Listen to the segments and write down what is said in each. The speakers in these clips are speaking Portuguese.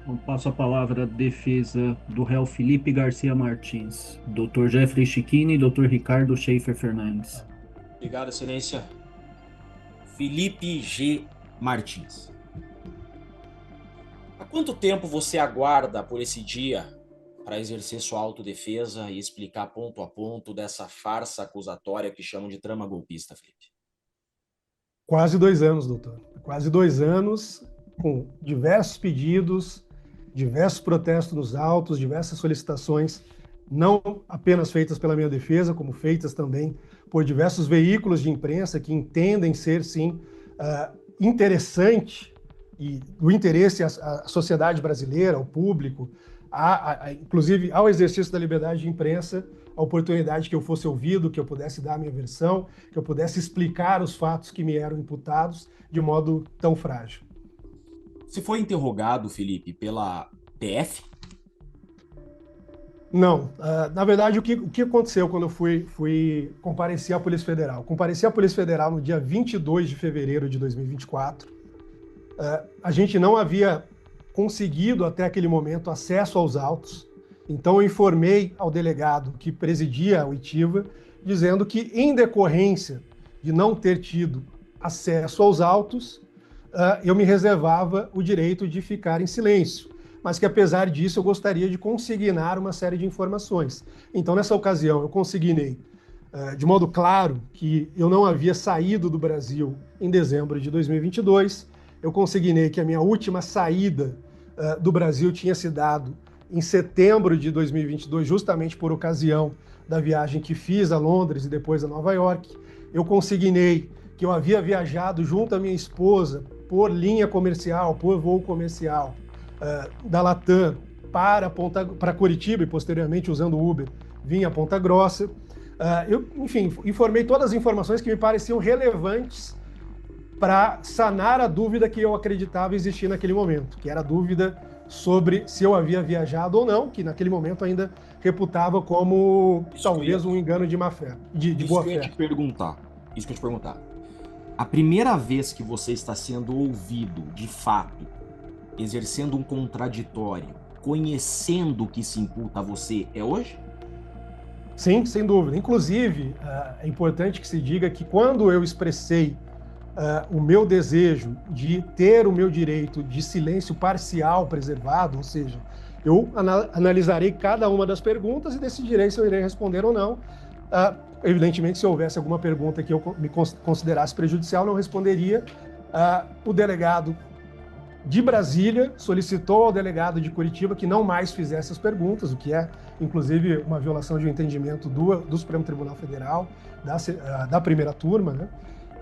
Eu passo a palavra à defesa do réu Felipe Garcia Martins, Dr. Jeffrey Chiquini e Dr. Ricardo Schaefer Fernandes. Obrigado, Excelência. Felipe G. Martins. Há quanto tempo você aguarda por esse dia para exercer sua autodefesa e explicar ponto a ponto dessa farsa acusatória que chamam de trama golpista, Felipe? Quase 2 anos, doutor. Quase 2 anos, com diversos pedidos, diversos protestos nos autos, diversas solicitações, não apenas feitas pela minha defesa, como feitas também por diversos veículos de imprensa que entendem ser, sim, interessante e do interesse à sociedade brasileira, ao público, inclusive ao exercício da liberdade de imprensa, a oportunidade que eu fosse ouvido, que eu pudesse dar a minha versão, que eu pudesse explicar os fatos que me eram imputados de modo tão frágil. Você foi interrogado, Felipe, pela PF? Não. Na verdade, o que aconteceu quando eu fui comparecer à Polícia Federal? Compareci à Polícia Federal no dia 22 de fevereiro de 2024. A gente não havia conseguido até aquele momento acesso aos autos, então eu informei ao delegado que presidia a oitiva, dizendo que, em decorrência de não ter tido acesso aos autos, eu me reservava o direito de ficar em silêncio, mas que, apesar disso, eu gostaria de consignar uma série de informações. Então, nessa ocasião, eu consignei de modo claro que eu não havia saído do Brasil em dezembro de 2022. Eu consignei que a minha última saída do Brasil tinha se dado em setembro de 2022, justamente por ocasião da viagem que fiz a Londres e depois a Nova York. Eu consignei que eu havia viajado junto à minha esposa por linha comercial, por voo comercial da Latam para Curitiba e posteriormente usando o Uber vim a Ponta Grossa. Enfim, informei todas as informações que me pareciam relevantes para sanar a dúvida que eu acreditava existir naquele momento, que era a dúvida sobre se eu havia viajado ou não, que naquele momento ainda reputava como talvez um engano de má fé, de Isso boa que eu ia fé. te perguntar. Isso que eu ia te perguntar. A primeira vez que você está sendo ouvido, de fato, exercendo um contraditório, conhecendo o que se imputa a você, é hoje? Sim, sem dúvida. Inclusive, é importante que se diga que quando eu expressei o meu desejo de ter o meu direito de silêncio parcial preservado, ou seja, eu analisarei cada uma das perguntas e decidirei se eu irei responder ou não. Evidentemente, se houvesse alguma pergunta que eu me considerasse prejudicial, não responderia. O delegado de Brasília solicitou ao delegado de Curitiba que não mais fizesse as perguntas, o que é, inclusive, uma violação de um entendimento do Supremo Tribunal Federal, da primeira turma, né?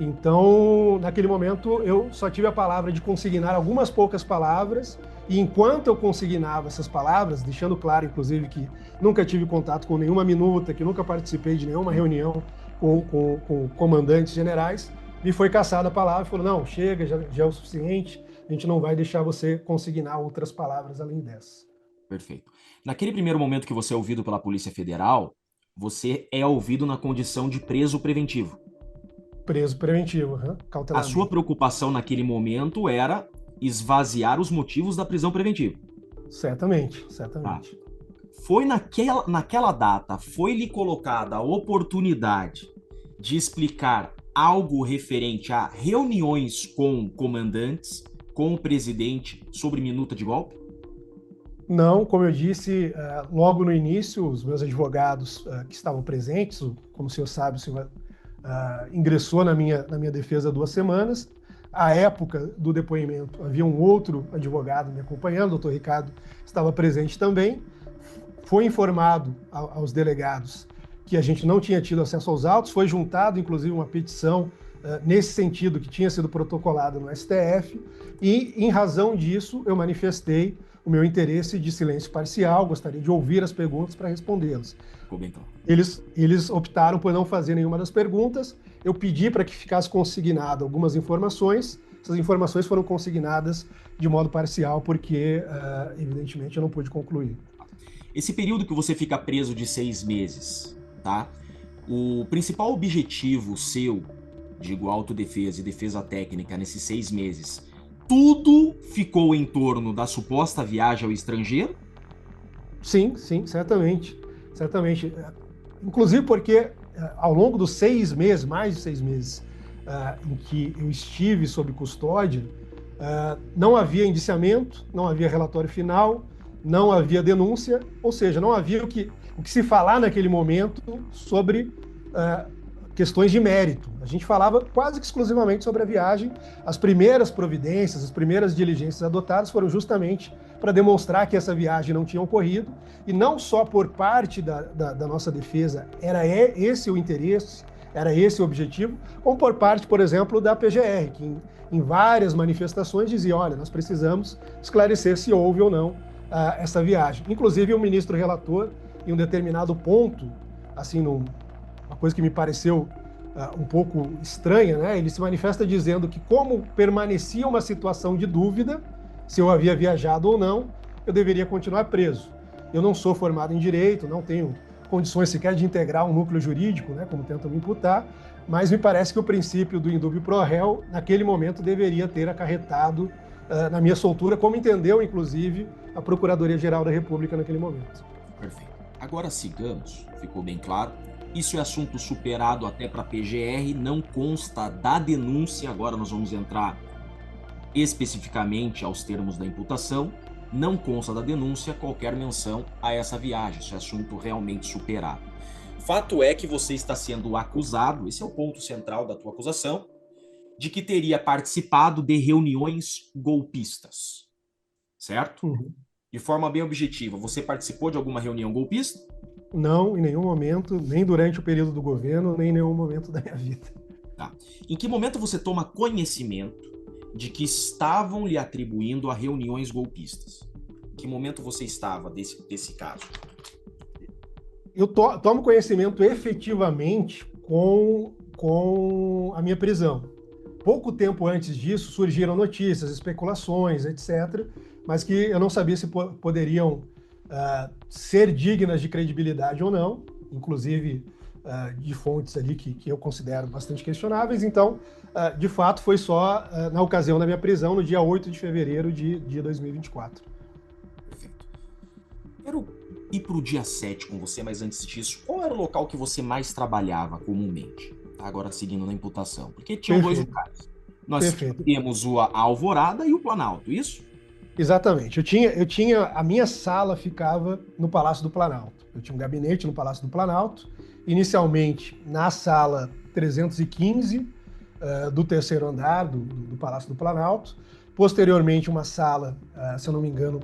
Então, naquele momento, eu só tive a palavra de consignar algumas poucas palavras, e enquanto eu consignava essas palavras, deixando claro, inclusive, que nunca tive contato com nenhuma minuta, que nunca participei de nenhuma reunião com comandantes generais, me foi cassada a palavra e falou: não, chega, já é o suficiente, a gente não vai deixar você consignar outras palavras além dessas. Perfeito. Naquele primeiro momento que você é ouvido pela Polícia Federal, você é ouvido na condição de preso preventivo. Preso preventivo, A sua cautelarmente. preocupação naquele momento era esvaziar os motivos da prisão preventiva. Certamente, Tá. certamente. Foi naquela data, foi lhe colocada a oportunidade de explicar algo referente a reuniões com comandantes, com o presidente sobre minuta de golpe? Não, como eu disse, logo no início, os meus advogados que estavam presentes, como o senhor sabe, o senhor ingressou na minha defesa há 2 semanas. À época do depoimento, havia um outro advogado me acompanhando, o doutor Ricardo estava presente também. Foi informado aos delegados que a gente não tinha tido acesso aos autos, foi juntado, inclusive, uma petição nesse sentido que tinha sido protocolada no STF, e, em razão disso, eu manifestei o meu interesse de silêncio parcial, gostaria de ouvir as perguntas para respondê-las. Ficou bem claro. Eles optaram por não fazer nenhuma das perguntas, eu pedi para que ficasse consignado algumas informações, essas informações foram consignadas de modo parcial, porque, evidentemente, eu não pude concluir. Esse período que você fica preso de 6 meses, tá? O principal objetivo seu, digo, autodefesa e defesa técnica nesses 6 meses, tudo ficou em torno da suposta viagem ao estrangeiro? Sim, sim, certamente. Certamente. Inclusive porque ao longo dos 6 meses, mais de 6 meses, em que eu estive sob custódia, não havia indiciamento, não havia relatório final, não havia denúncia, ou seja, não havia o que se falar naquele momento sobre questões de mérito. A gente falava quase que exclusivamente sobre a viagem. As primeiras providências, as primeiras diligências adotadas foram justamente para demonstrar que essa viagem não tinha ocorrido, e não só por parte da nossa defesa era esse o interesse, era esse o objetivo, como por parte, por exemplo, da PGR, que em várias manifestações dizia, olha, nós precisamos esclarecer se houve ou não essa viagem. Inclusive, o ministro relator, em um determinado ponto, assim, uma coisa que me pareceu um pouco estranha, né? Ele se manifesta dizendo que, como permanecia uma situação de dúvida, se eu havia viajado ou não, eu deveria continuar preso. Eu não sou formado em direito, não tenho condições sequer de integrar um núcleo jurídico, né, como tentam me imputar, mas me parece que o princípio do indúbio pro réu, naquele momento, deveria ter acarretado na minha soltura, como entendeu, inclusive, a Procuradoria-Geral da República naquele momento. Perfeito. Agora sigamos, ficou bem claro. Isso é assunto superado até para a PGR, não consta da denúncia, agora nós vamos entrar especificamente aos termos da imputação, não consta da denúncia qualquer menção a essa viagem, isso é assunto realmente superado. Fato é que você está sendo acusado, esse é o ponto central da tua acusação, de que teria participado de reuniões golpistas, certo? Uhum. De forma bem objetiva, você participou de alguma reunião golpista? Não, em nenhum momento, nem durante o período do governo, nem em nenhum momento da minha vida. Tá. Em que momento você toma conhecimento de que estavam lhe atribuindo a reuniões golpistas? Em que momento você estava desse caso? Eu tomo conhecimento efetivamente com a minha prisão. Pouco tempo antes disso surgiram notícias, especulações, etc., mas que eu não sabia se poderiam ser dignas de credibilidade ou não, inclusive de fontes ali que eu considero bastante questionáveis. Então, de fato, foi só na ocasião da minha prisão, no dia 8 de fevereiro de 2024. Perfeito. Quero ir para o dia 7 com você, mas antes disso, qual era o local que você mais trabalhava comumente? Agora seguindo na imputação, porque tinham dois lugares. Nós temos a Alvorada e o Planalto, isso? Exatamente. Eu tinha a minha sala ficava no Palácio do Planalto. Eu tinha um gabinete no Palácio do Planalto, inicialmente na sala 315 do terceiro andar do Palácio do Planalto, posteriormente uma sala, se eu não me engano,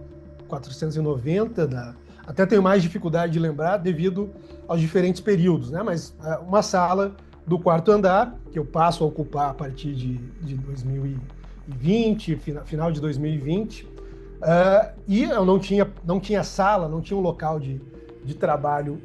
490, até tenho mais dificuldade de lembrar devido aos diferentes períodos, né? Mas uma sala do quarto andar, que eu passo a ocupar a partir de 2020, final de 2020, e eu não tinha sala, não tinha um local de trabalho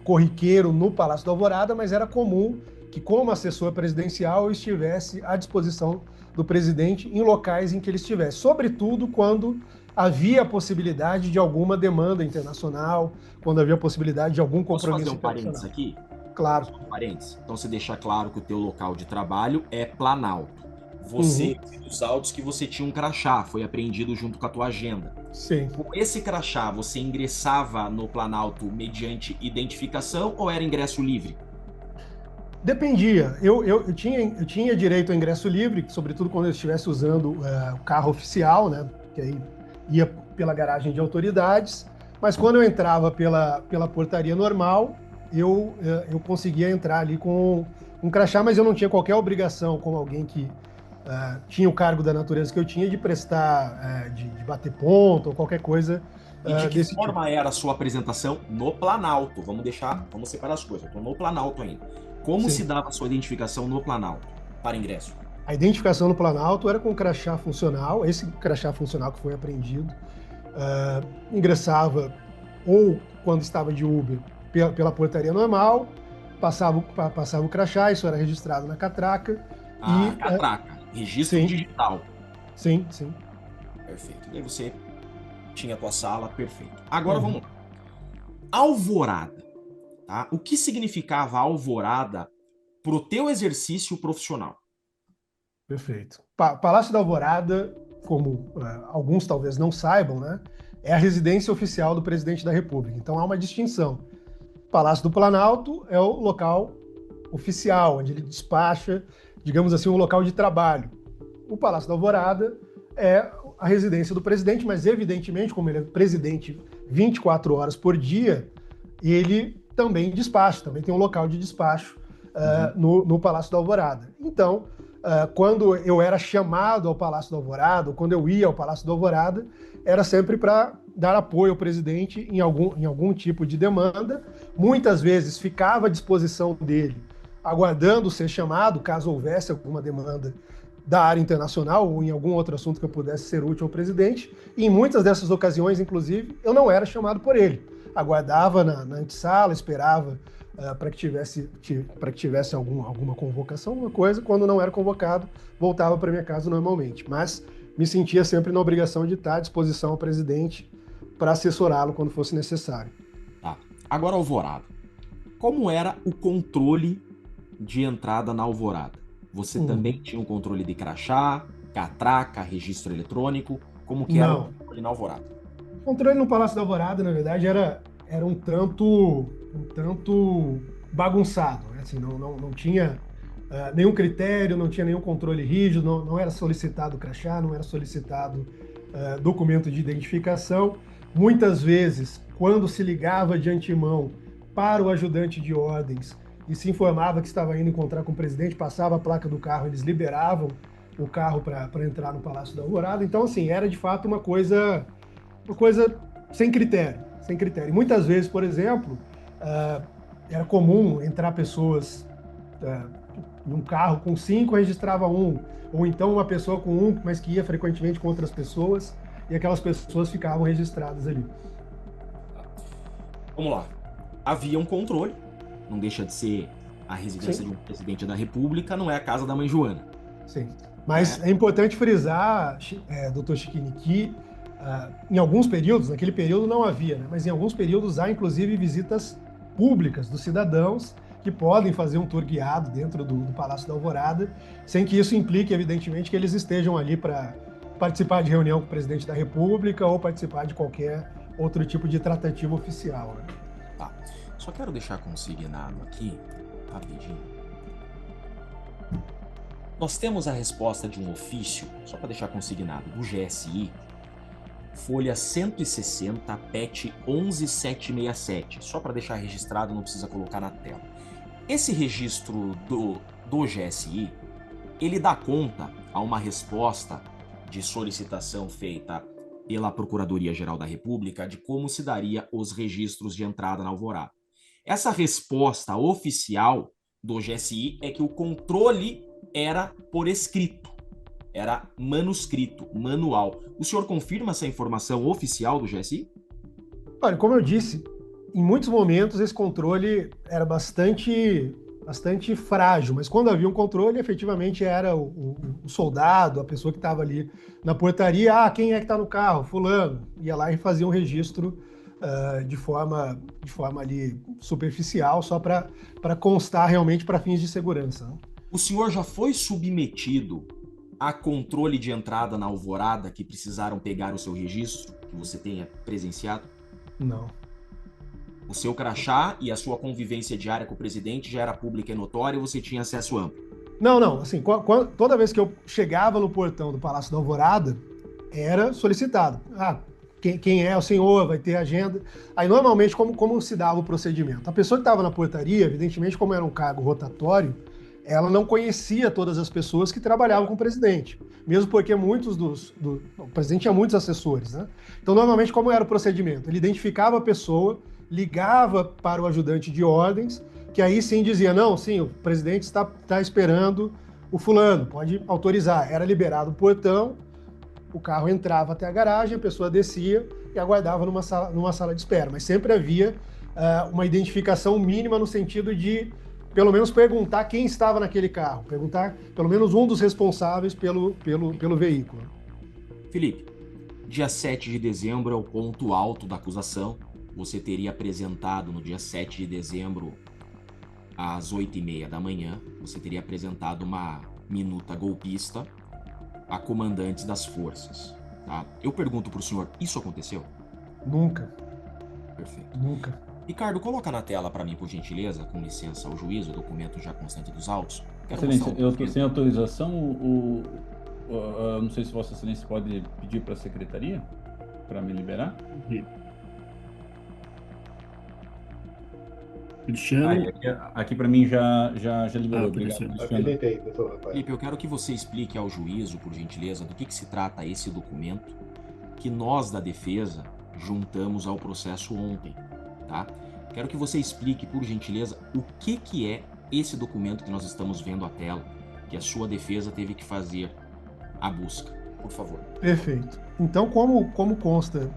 corriqueiro no Palácio da Alvorada, mas era comum que, como assessor presidencial, eu estivesse à disposição do presidente em locais em que ele estivesse, sobretudo quando havia a possibilidade de alguma demanda internacional, quando havia a possibilidade de algum compromisso internacional. Posso fazer um parênteses aqui? Claro. Então você deixa claro que o teu local de trabalho é Planalto. Você, os autos que você tinha um crachá, foi apreendido junto com a tua agenda. Sim. Com esse crachá, você ingressava no Planalto mediante identificação ou era ingresso livre? Dependia. Eu tinha direito ao ingresso livre, sobretudo quando eu estivesse usando o carro oficial, né? Que aí ia pela garagem de autoridades. Mas quando eu entrava pela portaria normal, eu conseguia entrar ali com um crachá, mas eu não tinha qualquer obrigação, como alguém que tinha o cargo da natureza que eu tinha, de prestar, de bater ponto ou qualquer coisa e de que forma tipo. era a sua apresentação no Planalto? Vamos separar as coisas. Eu estou no Planalto ainda. Como se dava a sua identificação no Planalto para ingresso? A identificação no Planalto era com crachá funcional, esse crachá funcional que foi apreendido. Ingressava ou quando estava de Uber pela portaria normal, passava o crachá, isso era registrado na catraca. Catraca, registro digital. Sim. Perfeito. E aí você tinha a tua sala, perfeito. Agora vamos lá. Alvorada. Tá? O que significava alvorada pro teu exercício profissional? Perfeito. Palácio da Alvorada como alguns talvez não saibam, né, é a residência oficial do presidente da República. Então há uma distinção. O Palácio do Planalto é o local oficial, onde ele despacha, digamos assim, um local de trabalho. O Palácio da Alvorada é a residência do presidente, mas evidentemente, como ele é presidente 24 horas por dia, ele também despacha, também tem um local de despacho no Palácio da Alvorada. Então, quando eu era chamado ao Palácio da Alvorada, ou quando eu ia ao Palácio da Alvorada, era sempre para dar apoio ao presidente em algum tipo de demanda. Muitas vezes ficava à disposição dele, aguardando ser chamado, caso houvesse alguma demanda da área internacional ou em algum outro assunto que eu pudesse ser útil ao presidente. E em muitas dessas ocasiões, inclusive, eu não era chamado por ele. Aguardava na antessala, esperava para que tivesse alguma convocação, alguma coisa. Quando não era convocado, voltava para minha casa normalmente. Mas me sentia sempre na obrigação de estar à disposição ao presidente para assessorá-lo quando fosse necessário. Tá. Agora, Alvorada. Como era o controle de entrada na Alvorada? Você também tinha um controle de crachá, catraca, registro eletrônico? Como que era o controle na Alvorada? O controle no Palácio da Alvorada, na verdade, era um tanto bagunçado. Né? Assim, não tinha nenhum critério, não tinha nenhum controle rígido, não era solicitado crachá, não era solicitado documento de identificação. Muitas vezes, quando se ligava de antemão para o ajudante de ordens e se informava que estava indo encontrar com o presidente, passava a placa do carro, eles liberavam o carro para entrar no Palácio da Alvorada. Então, assim, era de fato uma coisa sem critério. E muitas vezes, por exemplo, era comum entrar pessoas num carro com 5, registrava um, ou então uma pessoa com um, mas que ia frequentemente com outras pessoas, e aquelas pessoas ficavam registradas ali. Vamos lá. Havia um controle, não deixa de ser a residência de um presidente da República, não é a casa da mãe Joana. Sim, mas é importante frisar, doutor Chiquini, que em alguns períodos, naquele período não havia, né? Mas em alguns períodos há inclusive visitas públicas dos cidadãos que podem fazer um tour guiado dentro do Palácio da Alvorada, sem que isso implique, evidentemente, que eles estejam ali para participar de reunião com o presidente da República ou participar de qualquer outro tipo de tratativa oficial. Né? Tá. Só quero deixar consignado aqui, rapidinho. Nós temos a resposta de um ofício, só para deixar consignado, do GSI, folha 160, PET 11767. Só para deixar registrado, não precisa colocar na tela. Esse registro do GSI, ele dá conta a uma resposta de solicitação feita pela Procuradoria-Geral da República de como se daria os registros de entrada na Alvorada. Essa resposta oficial do GSI é que o controle era por escrito, era manuscrito, manual. O senhor confirma essa informação oficial do GSI? Olha, como eu disse, em muitos momentos esse controle era bastante frágil, mas quando havia um controle, efetivamente era o soldado, a pessoa que estava ali na portaria, quem é que está no carro? Fulano. Ia lá e fazia um registro de forma ali superficial, só para constar realmente para fins de segurança. Né? O senhor já foi submetido a controle de entrada na Alvorada que precisaram pegar o seu registro, que você tenha presenciado? Não. O seu crachá e a sua convivência diária com o presidente já era pública e notória e você tinha acesso amplo? Não. Assim, toda vez que eu chegava no portão do Palácio da Alvorada, era solicitado. Quem é o senhor? Vai ter agenda. Aí, normalmente, como se dava o procedimento? A pessoa que estava na portaria, evidentemente, como era um cargo rotatório, ela não conhecia todas as pessoas que trabalhavam com o presidente. Mesmo porque o presidente tinha muitos assessores, né? Então, normalmente, como era o procedimento? Ele identificava a pessoa, ligava para o ajudante de ordens, que aí sim dizia, não, sim, o presidente está esperando o fulano, pode autorizar. Era liberado o portão, o carro entrava até a garagem, a pessoa descia e aguardava numa sala de espera. Mas sempre havia uma identificação mínima no sentido de, pelo menos, perguntar quem estava naquele carro, perguntar pelo menos um dos responsáveis pelo veículo. Felipe, dia 7 de dezembro é o ponto alto da acusação. Você teria apresentado no dia 7 de dezembro, às 8h30 da manhã, você teria apresentado uma minuta golpista a comandantes das forças. Tá? Eu pergunto para o senhor, isso aconteceu? Nunca, Perfeito. nunca. Ricardo, coloca na tela para mim, por gentileza, com licença, o juízo, o documento já constante dos autos. Quero Excelência, mostrar eu estou sem autorização. Não sei se Vossa Excelência pode pedir para a secretaria para me liberar. Cristiano. Aqui para mim já liberou. Obrigado, apareceu. Cristiano. Habilitei, doutor Rafael. Felipe, eu quero que você explique ao juízo, por gentileza, do que se trata esse documento que nós da defesa juntamos ao processo ontem, tá? Quero que você explique, por gentileza, o que é esse documento que nós estamos vendo à tela, que a sua defesa teve que fazer a busca. Por favor. Perfeito. Então, como consta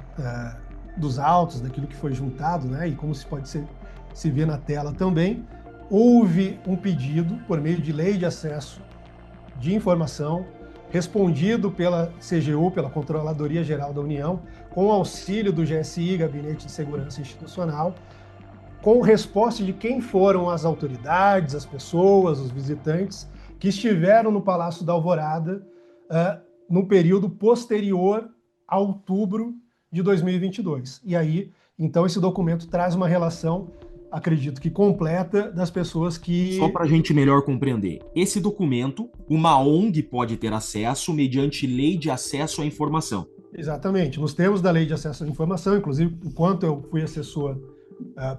dos autos, daquilo que foi juntado, né, e como se vê na tela também, houve um pedido por meio de lei de acesso de informação, respondido pela CGU, pela Controladoria Geral da União, com auxílio do GSI, Gabinete de Segurança Institucional, com resposta de quem foram as autoridades, as pessoas, os visitantes que estiveram no Palácio da Alvorada no período posterior a outubro de 2022. E aí, então, esse documento traz uma relação, acredito que completa, das pessoas que... Só para a gente melhor compreender, esse documento, uma ONG pode ter acesso mediante lei de acesso à informação. Exatamente. Nos termos da lei de acesso à informação, inclusive, enquanto eu fui assessor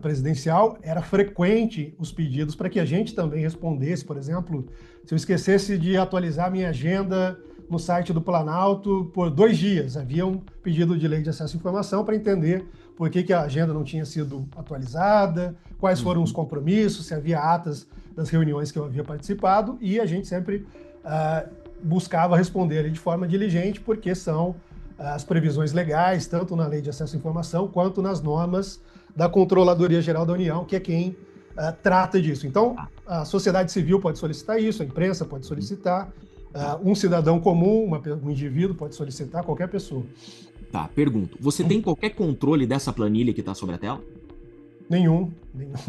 presidencial, era frequente os pedidos para que a gente também respondesse. Por exemplo, se eu esquecesse de atualizar minha agenda no site do Planalto por 2 dias, havia um pedido de lei de acesso à informação para entender por que a agenda não tinha sido atualizada, quais foram os compromissos, se havia atas das reuniões que eu havia participado, e a gente sempre buscava responder ali de forma diligente, porque são as previsões legais, tanto na lei de acesso à informação, quanto nas normas da Controladoria Geral da União, que é quem trata disso. Então, a sociedade civil pode solicitar isso, a imprensa pode solicitar, um cidadão comum, um indivíduo pode solicitar, qualquer pessoa. Tá, pergunto. Você tem qualquer controle dessa planilha que está sobre a tela? Nenhum,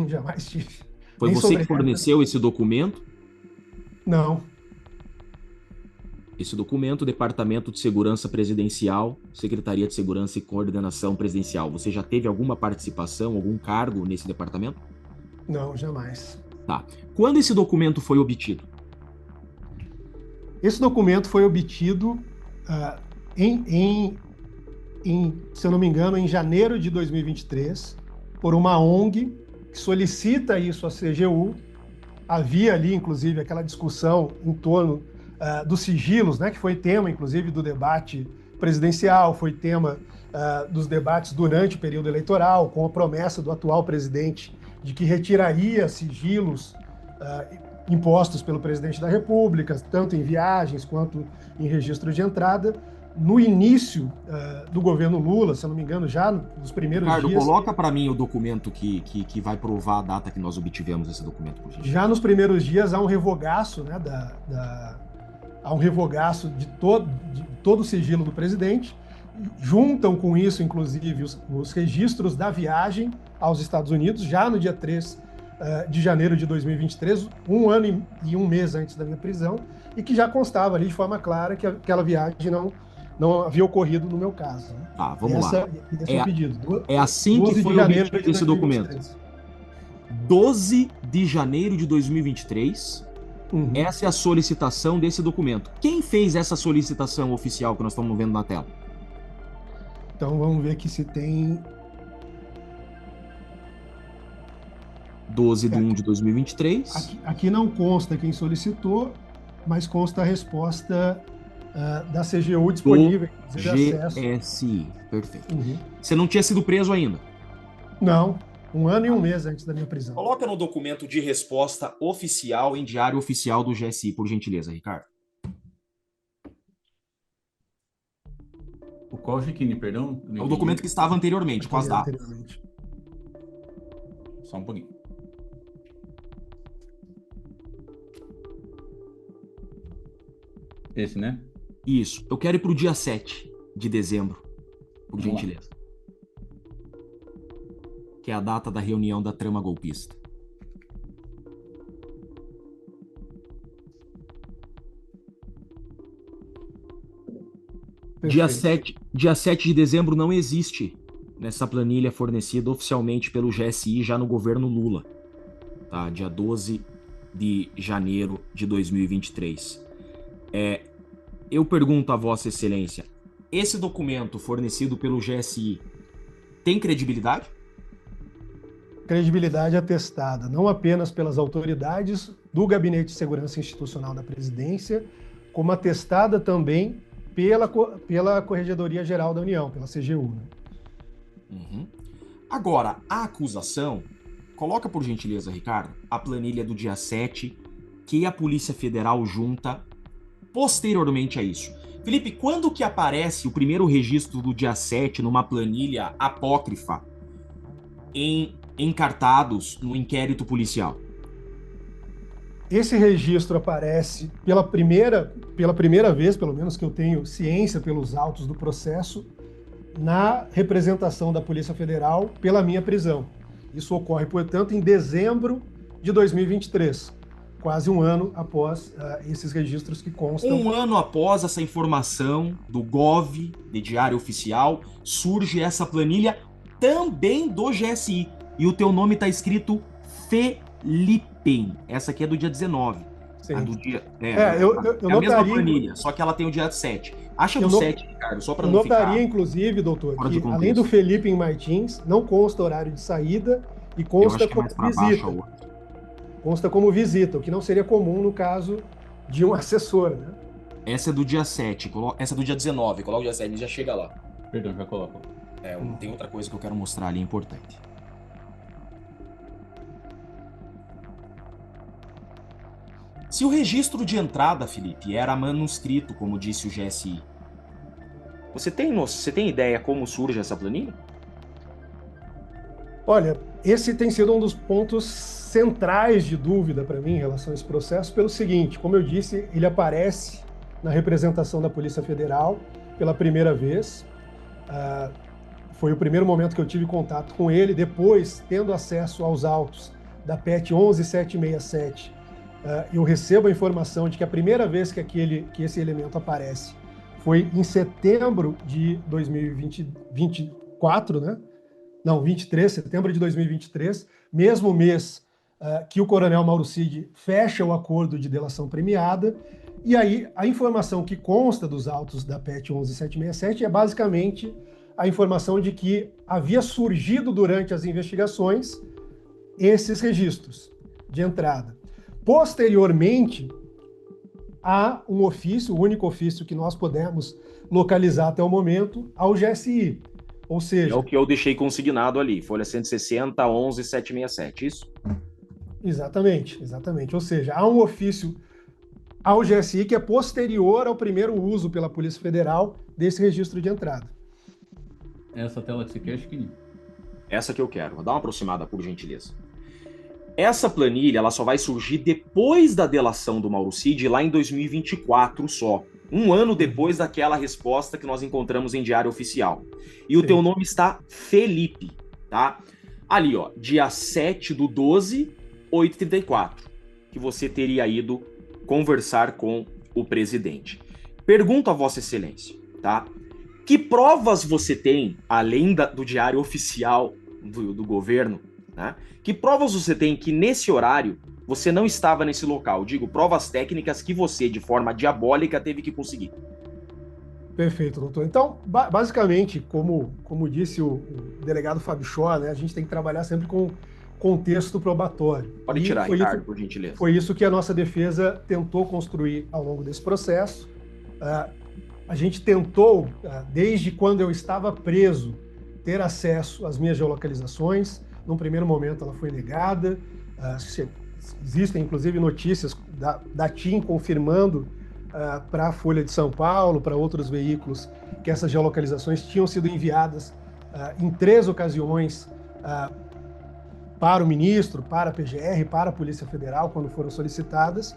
jamais tive. Foi Nem você sobre que forneceu esse documento? Não. Esse documento, Departamento de Segurança Presidencial, Secretaria de Segurança e Coordenação Presidencial. Você já teve alguma participação, algum cargo nesse departamento? Não, jamais. Tá. Quando esse documento foi obtido? Esse documento foi obtido se eu não me engano, em janeiro de 2023, por uma ONG que solicita isso à CGU. Havia ali, inclusive, aquela discussão em torno dos sigilos, né, que foi tema, inclusive, do debate presidencial, foi tema dos debates durante o período eleitoral, com a promessa do atual presidente de que retiraria sigilos impostos pelo presidente da República, tanto em viagens quanto em registro de entrada. No início do governo Lula, se eu não me engano, já nos primeiros Ricardo, dias... coloca para mim o documento que vai provar a data que nós obtivemos esse documento, por gentileza. Já nos primeiros dias há um revogaço, né, há um revogaço de todo o sigilo do presidente. Juntam com isso, inclusive, os registros da viagem aos Estados Unidos, já no dia 3 de janeiro de 2023, 1 ano e 1 mês antes da minha prisão, e que já constava ali de forma clara que aquela viagem não havia ocorrido no meu caso. Né? Tá, vamos lá. Esse é o pedido. É assim que foi obtido esse documento. 12 de janeiro de 2023. Uhum. Essa é a solicitação desse documento. Quem fez essa solicitação oficial que nós estamos vendo na tela? Então vamos ver aqui se tem... 12 de 1 de 2023. Aqui não consta quem solicitou, mas consta a resposta da CGU disponível. GSI, perfeito. Uhum. Você não tinha sido preso ainda? Não, 1 ano e 1 mês antes da minha prisão. Coloca no documento de resposta oficial em diário oficial do GSI, por gentileza, Ricardo. O qual, Chiquini, perdão? É o documento que estava anteriormente, com as datas. Só um pouquinho. Esse, né? Isso. Eu quero ir para o dia 7 de dezembro, por gentileza. Que é a data da reunião da trama golpista. Perfeito. Dia 7 de dezembro não existe nessa planilha fornecida oficialmente pelo GSI já no governo Lula. Tá? Dia 12 de janeiro de 2023. Eu pergunto a Vossa Excelência, esse documento fornecido pelo GSI tem credibilidade? Credibilidade atestada não apenas pelas autoridades do Gabinete de Segurança Institucional da Presidência, como atestada também pela Corregedoria Geral da União, pela CGU. Né? Uhum. Agora, a acusação, coloca por gentileza, Ricardo, a planilha do dia 7, que a Polícia Federal junta posteriormente a isso. Felipe, quando que aparece o primeiro registro do dia 7 numa planilha apócrifa encartados no inquérito policial? Esse registro aparece pela primeira vez, pelo menos que eu tenho ciência pelos autos do processo, na representação da Polícia Federal pela minha prisão. Isso ocorre, portanto, em dezembro de 2023, quase um ano após esses registros que constam. Um ano após essa informação do GOV, de Diário Oficial, surge essa planilha também do GSI. E o teu nome está escrito Felipe. Essa aqui é do dia 19. Sim. A do dia, eu a mesma planilha, só que ela tem o dia 7. Acha do 7, Ricardo, só para não ficar... Eu notaria, inclusive, doutor, que além do Felipe em Martins, não consta horário de saída e consta como visita. Consta como visita, o que não seria comum no caso de um assessor, né? Essa é do dia 7, essa é do dia 19, coloca o dia 7, já chega lá. Perdão, já coloca. Tem outra coisa que eu quero mostrar ali, importante. Se o registro de entrada, Felipe, era manuscrito, como disse o GSI, você tem ideia como surge essa planilha? Olha, esse tem sido um dos pontos centrais de dúvida para mim em relação a esse processo, pelo seguinte, como eu disse, ele aparece na representação da Polícia Federal pela primeira vez. Foi o primeiro momento que eu tive contato com ele, depois, tendo acesso aos autos da PET 11767, eu recebo a informação de que a primeira vez que esse elemento aparece foi em setembro de 2024, né? Não, 23, setembro de 2023, mesmo mês que o coronel Mauro Cid fecha o acordo de delação premiada, e aí a informação que consta dos autos da PET 11767 é basicamente a informação de que havia surgido durante as investigações esses registros de entrada. Posteriormente, há um ofício, o único ofício que nós podemos localizar até o momento, ao GSI. Ou seja... É o que eu deixei consignado ali, folha 160, 11767, isso? Exatamente. Ou seja, há um ofício ao GSI que é posterior ao primeiro uso pela Polícia Federal desse registro de entrada. Essa tela que você quer, Chiquinho? Essa que eu quero. Vou dar uma aproximada, por gentileza. Essa planilha ela só vai surgir depois da delação do Mauro Cid, lá em 2024 só. Um ano depois daquela resposta que nós encontramos em Diário Oficial. E o teu nome está Felipe, tá? Ali, ó, dia 7/12, 8h34, que você teria ido conversar com o presidente. Pergunto a Vossa Excelência, tá? Que provas você tem, além do Diário Oficial do governo, né? Que provas você tem que nesse horário você não estava nesse local? Digo, provas técnicas que você, de forma diabólica, teve que conseguir. Perfeito, doutor. Então, basicamente, como disse o delegado Fábio Shaw, né, a gente tem que trabalhar sempre com contexto probatório. Pode tirar, Ricardo, por gentileza. Foi isso que a nossa defesa tentou construir ao longo desse processo. A gente tentou, desde quando eu estava preso, ter acesso às minhas geolocalizações. Num primeiro momento, ela foi negada. Existem, inclusive, notícias da TIM confirmando para a Folha de São Paulo, para outros veículos, que essas geolocalizações tinham sido enviadas em 3 ocasiões para o ministro, para a PGR, para a Polícia Federal, quando foram solicitadas.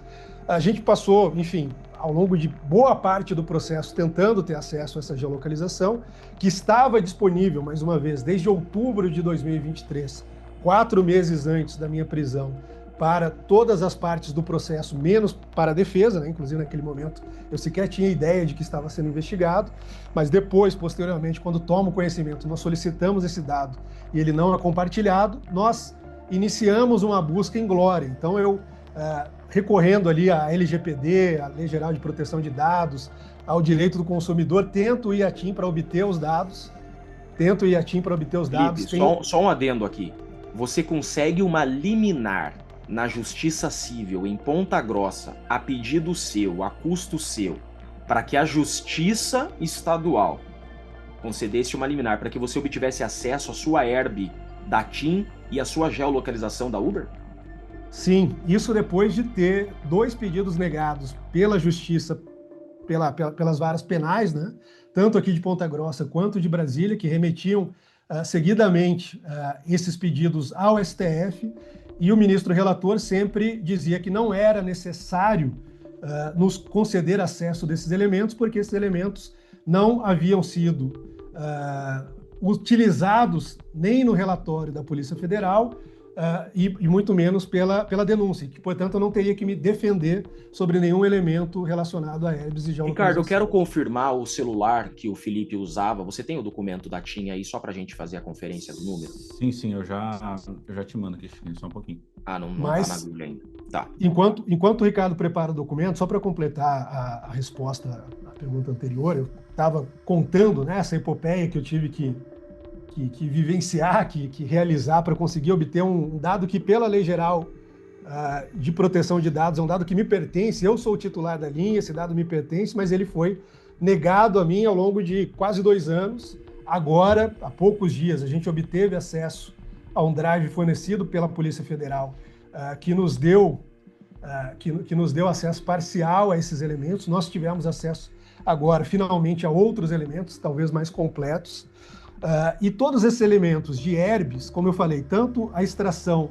A gente passou, enfim, ao longo de boa parte do processo tentando ter acesso a essa geolocalização, que estava disponível, mais uma vez, desde outubro de 2023, 4 meses antes da minha prisão, para todas as partes do processo, menos para a defesa, né? Inclusive naquele momento eu sequer tinha ideia de que estava sendo investigado, mas depois, posteriormente, quando tomo conhecimento, nós solicitamos esse dado e ele não é compartilhado, nós iniciamos uma busca em glória. Então eu, recorrendo ali à LGPD, à Lei Geral de Proteção de Dados, ao direito do consumidor, tento ir a TIM para obter os dados. Felipe, só um adendo aqui. Você consegue uma liminar na Justiça Civil em Ponta Grossa, a pedido seu, a custo seu, para que a Justiça Estadual concedesse uma liminar para que você obtivesse acesso à sua herb da TIM e à sua geolocalização da Uber? Sim, isso depois de ter 2 pedidos negados pela Justiça, pelas varas penais, né? Tanto aqui de Ponta Grossa quanto de Brasília, que remetiam seguidamente esses pedidos ao STF, e o ministro relator sempre dizia que não era necessário nos conceder acesso desses elementos, porque esses elementos não haviam sido utilizados nem no relatório da Polícia Federal e muito menos pela denúncia, que, portanto, eu não teria que me defender sobre nenhum elemento relacionado a herbes e geolocalização. Ricardo, eu quero confirmar o celular que o Felipe usava. Você tem o documento da TIM aí, só pra gente fazer a conferência do número? Sim, eu já te mando aqui, só um pouquinho. Não Mas, tá na Bíblia ainda. Tá. Enquanto o Ricardo prepara o documento, só para completar a resposta à pergunta anterior, eu estava contando, né, essa epopeia que eu tive que vivenciar, que realizar para conseguir obter um dado que, pela Lei Geral de Proteção de Dados, é um dado que me pertence. Eu sou o titular da linha, esse dado me pertence, mas ele foi negado a mim ao longo de quase 2 anos. Agora, há poucos dias, a gente obteve acesso a um drive fornecido pela Polícia Federal que nos deu acesso parcial a esses elementos. Nós tivemos acesso agora, finalmente, a outros elementos, talvez mais completos. E todos esses elementos de herbes, como eu falei, tanto a extração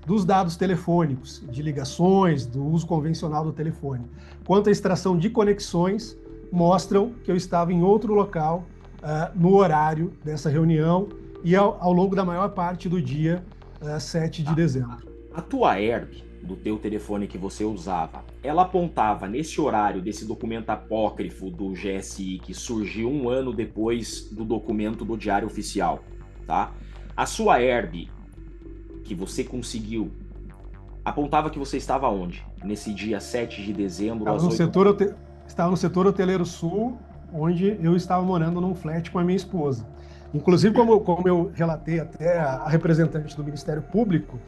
dos dados telefônicos, de ligações, do uso convencional do telefone, quanto a extração de conexões, mostram que eu estava em outro local no horário dessa reunião e ao longo da maior parte do dia 7 de dezembro. A tua herb do teu telefone que você usava, ela apontava nesse horário desse documento apócrifo do GSI que surgiu 1 ano depois do documento do Diário Oficial, tá? A sua herb que você conseguiu apontava que você estava onde? Nesse dia 7 de dezembro? Estava no setor hoteleiro sul, onde eu estava morando num flat com a minha esposa. Inclusive, como eu relatei até a representante do Ministério Público,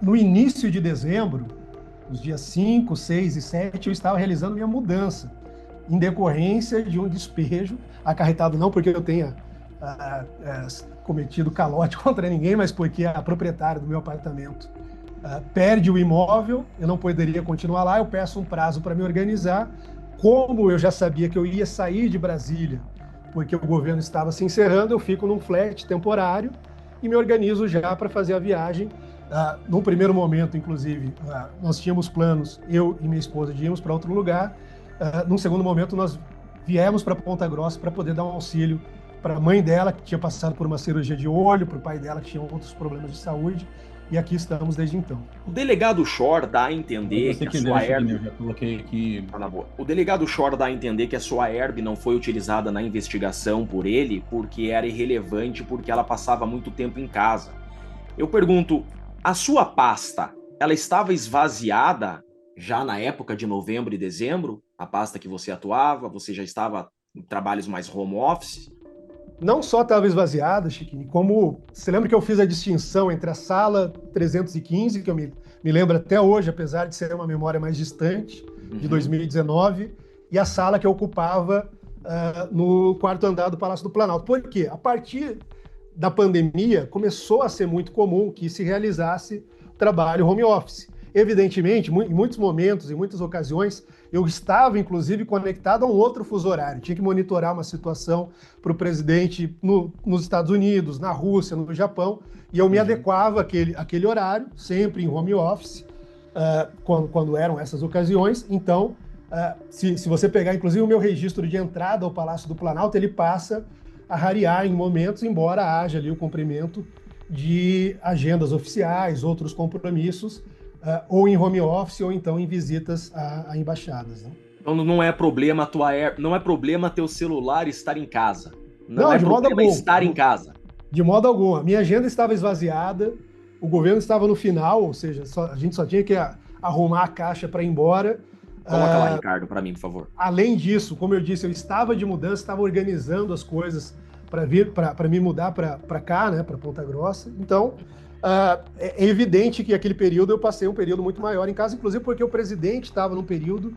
no início de dezembro, nos dias 5, 6 e 7, eu estava realizando minha mudança, em decorrência de um despejo, acarretado não porque eu tenha cometido calote contra ninguém, mas porque a proprietária do meu apartamento perde o imóvel, eu não poderia continuar lá, eu peço um prazo para me organizar. Como eu já sabia que eu ia sair de Brasília, porque o governo estava se encerrando, eu fico num flat temporário e me organizo já para fazer a viagem. Num primeiro momento, inclusive, nós tínhamos planos, eu e minha esposa, de irmos para outro lugar. Num segundo momento, nós viemos para Ponta Grossa para poder dar um auxílio para a mãe dela, que tinha passado por uma cirurgia de olho, para o pai dela, que tinha outros problemas de saúde, e aqui estamos desde então. O delegado Shor dá a entender que a sua herb... Eu já coloquei aqui... na boa. O delegado Shor dá a entender que a sua herb não foi utilizada na investigação por ele porque era irrelevante, porque ela passava muito tempo em casa. Eu pergunto, a sua pasta, ela estava esvaziada já na época de novembro e dezembro? A pasta que você atuava, você já estava em trabalhos mais home office? Não só estava esvaziada, Chiquinho, como você lembra que eu fiz a distinção entre a sala 315, que eu me lembro até hoje, apesar de ser uma memória mais distante, de 2019, e a sala que eu ocupava no 4º andar do Palácio do Planalto. Por quê? A partir da pandemia, começou a ser muito comum que se realizasse trabalho home office. Evidentemente, em muitos momentos, em muitas ocasiões, eu estava, inclusive, conectado a um outro fuso horário. Tinha que monitorar uma situação para o presidente nos Estados Unidos, na Rússia, no Japão, e eu me adequava àquele horário, sempre em home office, quando eram essas ocasiões. Então, se você pegar, inclusive, o meu registro de entrada ao Palácio do Planalto, ele passa a rarear em momentos, embora haja ali o cumprimento de agendas oficiais, outros compromissos, ou em home office, ou então em visitas a embaixadas, né? Então não é problema não é problema teu celular estar em casa. Não Não, é de modo problema algum. estar em casa. De modo algum. A minha agenda estava esvaziada, o governo estava no final, ou seja, a gente só tinha que arrumar a caixa para ir embora. Coloca lá, Ricardo, para mim, por favor. Além disso, como eu disse, eu estava de mudança, estava organizando as coisas para me mudar para cá, né, para Ponta Grossa. Então, é evidente que aquele período eu passei um período muito maior em casa, inclusive porque o presidente estava num período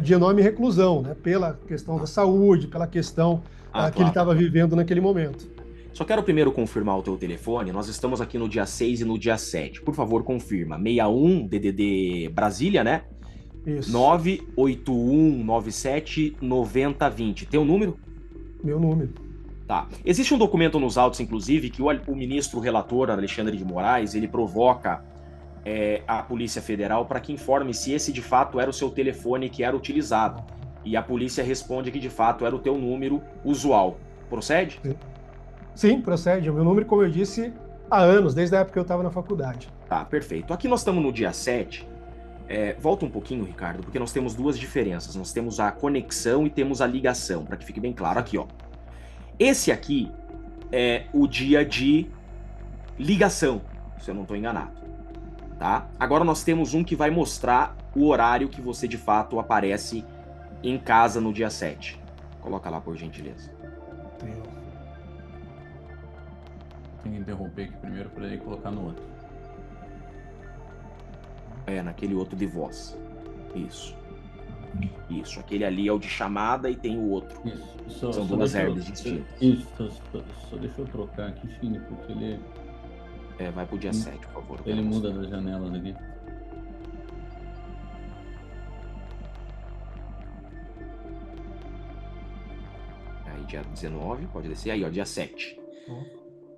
de enorme reclusão, né, pela questão da saúde, pela questão que ele estava vivendo naquele momento. Só quero primeiro confirmar o teu telefone. Nós estamos aqui no dia 6 e no dia 7. Por favor, confirma. 61 DDD Brasília, né? Isso. 981979020. Teu número? Meu número. Tá. Existe um documento nos autos, inclusive, que o ministro relator, Alexandre de Moraes, ele provoca a Polícia Federal para que informe se esse de fato era o seu telefone que era utilizado. E a polícia responde que de fato era o teu número usual. Procede? Sim, procede. O meu número, como eu disse, há anos, desde a época que eu estava na faculdade. Tá, perfeito. Aqui nós estamos no dia 7. Volta um pouquinho, Ricardo, porque nós temos duas diferenças. Nós temos a conexão e temos a ligação, para que fique bem claro aqui, ó. Esse aqui é o dia de ligação, se eu não estou enganado, tá? Agora nós temos um que vai mostrar o horário que você de fato aparece em casa no dia 7. Coloca lá, por gentileza. Tem que interromper aqui primeiro para ele colocar no outro. Naquele outro de voz. Isso, aquele ali é o de chamada e tem o outro. Isso. São duas herbes distintas. Isso, só deixa eu trocar aqui, Chine, porque ele... vai pro dia 7, por favor. Ele muda das janelas aqui. Aí dia 19, pode descer. Aí, ó, dia 7.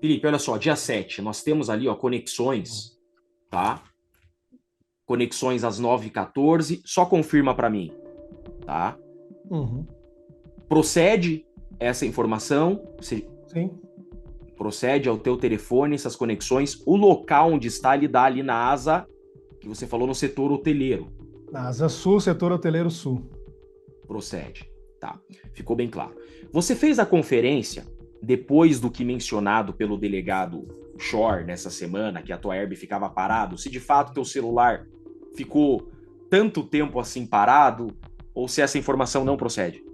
Felipe, olha só, dia 7, nós temos ali, ó, conexões, tá? Conexões às 9h14, só confirma para mim, tá? Uhum. Procede essa informação? Sim. Procede ao teu telefone, essas conexões, o local onde está, ele dá ali na asa, que você falou no setor hoteleiro. Na asa sul, setor hoteleiro sul. Procede, tá? Ficou bem claro. Você fez a conferência depois do que mencionado pelo delegado Shore nessa semana, que a tua herb ficava parado, se de fato teu celular ficou tanto tempo assim parado, ou se essa informação não procede?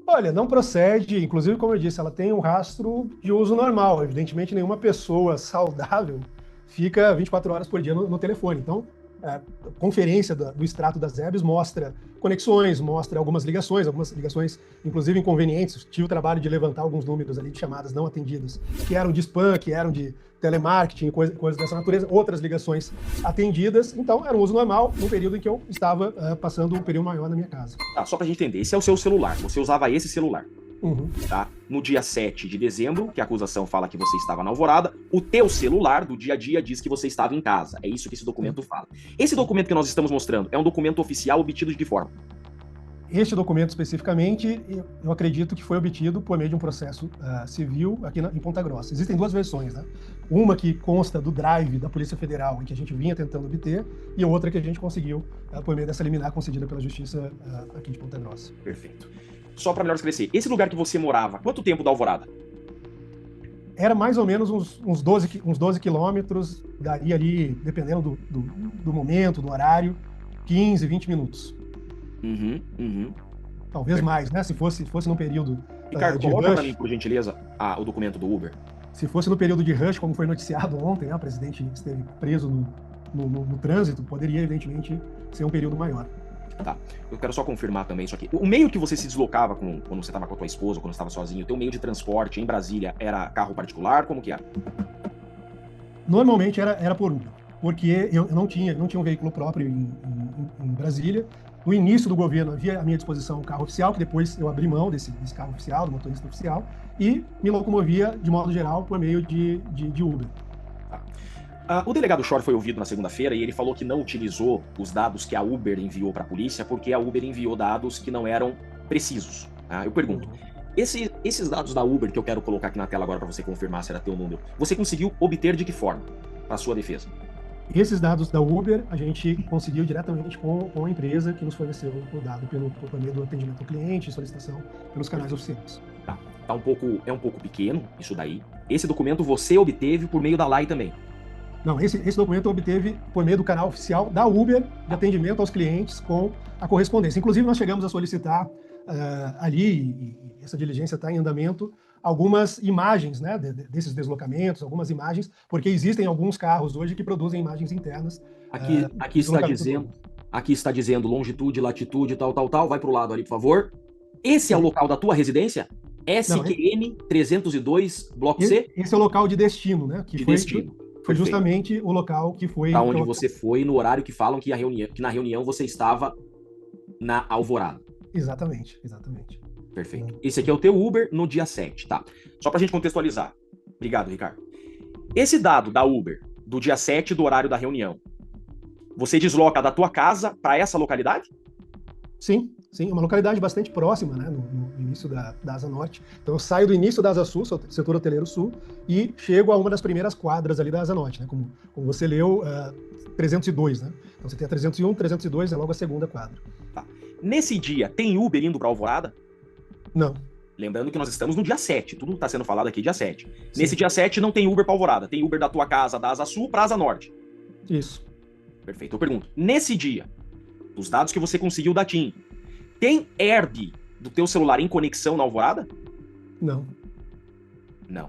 Olha, não procede, inclusive, como eu disse, ela tem um rastro de uso normal. Evidentemente, nenhuma pessoa saudável fica 24 horas por dia no telefone. Então, a conferência do extrato das herbes mostra conexões, mostra algumas ligações, inclusive inconvenientes. Tive o trabalho de levantar alguns números ali de chamadas não atendidas, que eram de spam, que eram de telemarketing, coisas dessa natureza, outras ligações atendidas. Então, era um uso normal no período em que eu estava passando um período maior na minha casa. Tá, só pra gente entender, esse é o seu celular, você usava esse celular. Uhum. Tá? No dia 7 de dezembro, que a acusação fala que você estava na Alvorada, o teu celular do dia a dia diz que você estava em casa. É isso que esse documento fala. Esse documento que nós estamos mostrando é um documento oficial obtido de que forma? Este documento especificamente, eu acredito que foi obtido por meio de um processo civil aqui em Ponta Grossa. Existem duas versões, né? Uma que consta do drive da Polícia Federal, em que a gente vinha tentando obter, e outra que a gente conseguiu por meio dessa liminar concedida pela Justiça aqui de Ponta Grossa. Perfeito. Só para melhor esclarecer, esse lugar que você morava, quanto tempo da Alvorada? Era mais ou menos uns 12 quilômetros, daria ali, dependendo do momento, do horário, 15, 20 minutos. Talvez mais, né? Se fosse num período Ricardo, de coloca rush. para mim, por gentileza, o documento do Uber. Se fosse no período de rush, como foi noticiado ontem, né? O presidente esteve preso no trânsito, poderia, evidentemente, ser um período maior. Tá, eu quero só confirmar também isso aqui. O meio que você se deslocava quando você estava com a tua esposa, quando você estava sozinho, o teu meio de transporte em Brasília era carro particular? Como que era? Normalmente era por Uber, porque eu não tinha um veículo próprio em Brasília. No início do governo havia à minha disposição um carro oficial, que depois eu abri mão desse carro oficial, do motorista oficial, e me locomovia, de modo geral, por meio de Uber. O delegado Shore foi ouvido na segunda-feira e ele falou que não utilizou os dados que a Uber enviou para a polícia porque a Uber enviou dados que não eram precisos. Eu pergunto, Esses dados da Uber que eu quero colocar aqui na tela agora para você confirmar se era teu número, você conseguiu obter de que forma para sua defesa? Esses dados da Uber, a gente conseguiu diretamente com a empresa que nos forneceu o dado por meio do atendimento ao cliente, solicitação pelos canais oficiais. Tá. É um pouco pequeno isso daí. Esse documento você obteve por meio da LAI também. Não, esse documento eu obteve por meio do canal oficial da Uber de atendimento aos clientes com a correspondência. Inclusive, nós chegamos a solicitar ali, e essa diligência está em andamento, algumas imagens, né, desses deslocamentos, algumas imagens, porque existem alguns carros hoje que produzem imagens internas. Aqui está dizendo longitude, latitude, tal, vai para o lado ali, por favor. Esse é o local da tua residência? SQN 302, bloco C? Esse é o local de destino, né? Destino. Foi justamente o local que foi... Para onde você foi no horário que falam que na reunião você estava na Alvorada. Exatamente. Perfeito. Esse aqui é o teu Uber no dia 7, tá? Só pra gente contextualizar. Obrigado, Ricardo. Esse dado da Uber do dia 7 do horário da reunião, você desloca da tua casa para essa localidade? Sim, uma localidade bastante próxima, né, no início da Asa Norte. Então eu saio do início da Asa Sul, setor hoteleiro sul, e chego a uma das primeiras quadras ali da Asa Norte, né, como você leu, 302, né? Então você tem a 301, 302 é logo a segunda quadra. Tá. Nesse dia, tem Uber indo para Alvorada? Não. Lembrando que nós estamos no dia 7, tudo está sendo falado aqui dia 7. Sim. Nesse dia 7 não tem Uber para Alvorada, tem Uber da tua casa, da Asa Sul para Asa Norte. Isso. Perfeito. Eu pergunto, nesse dia, os dados que você conseguiu da TIM, tem AirD do teu celular em conexão na Alvorada? Não. Não.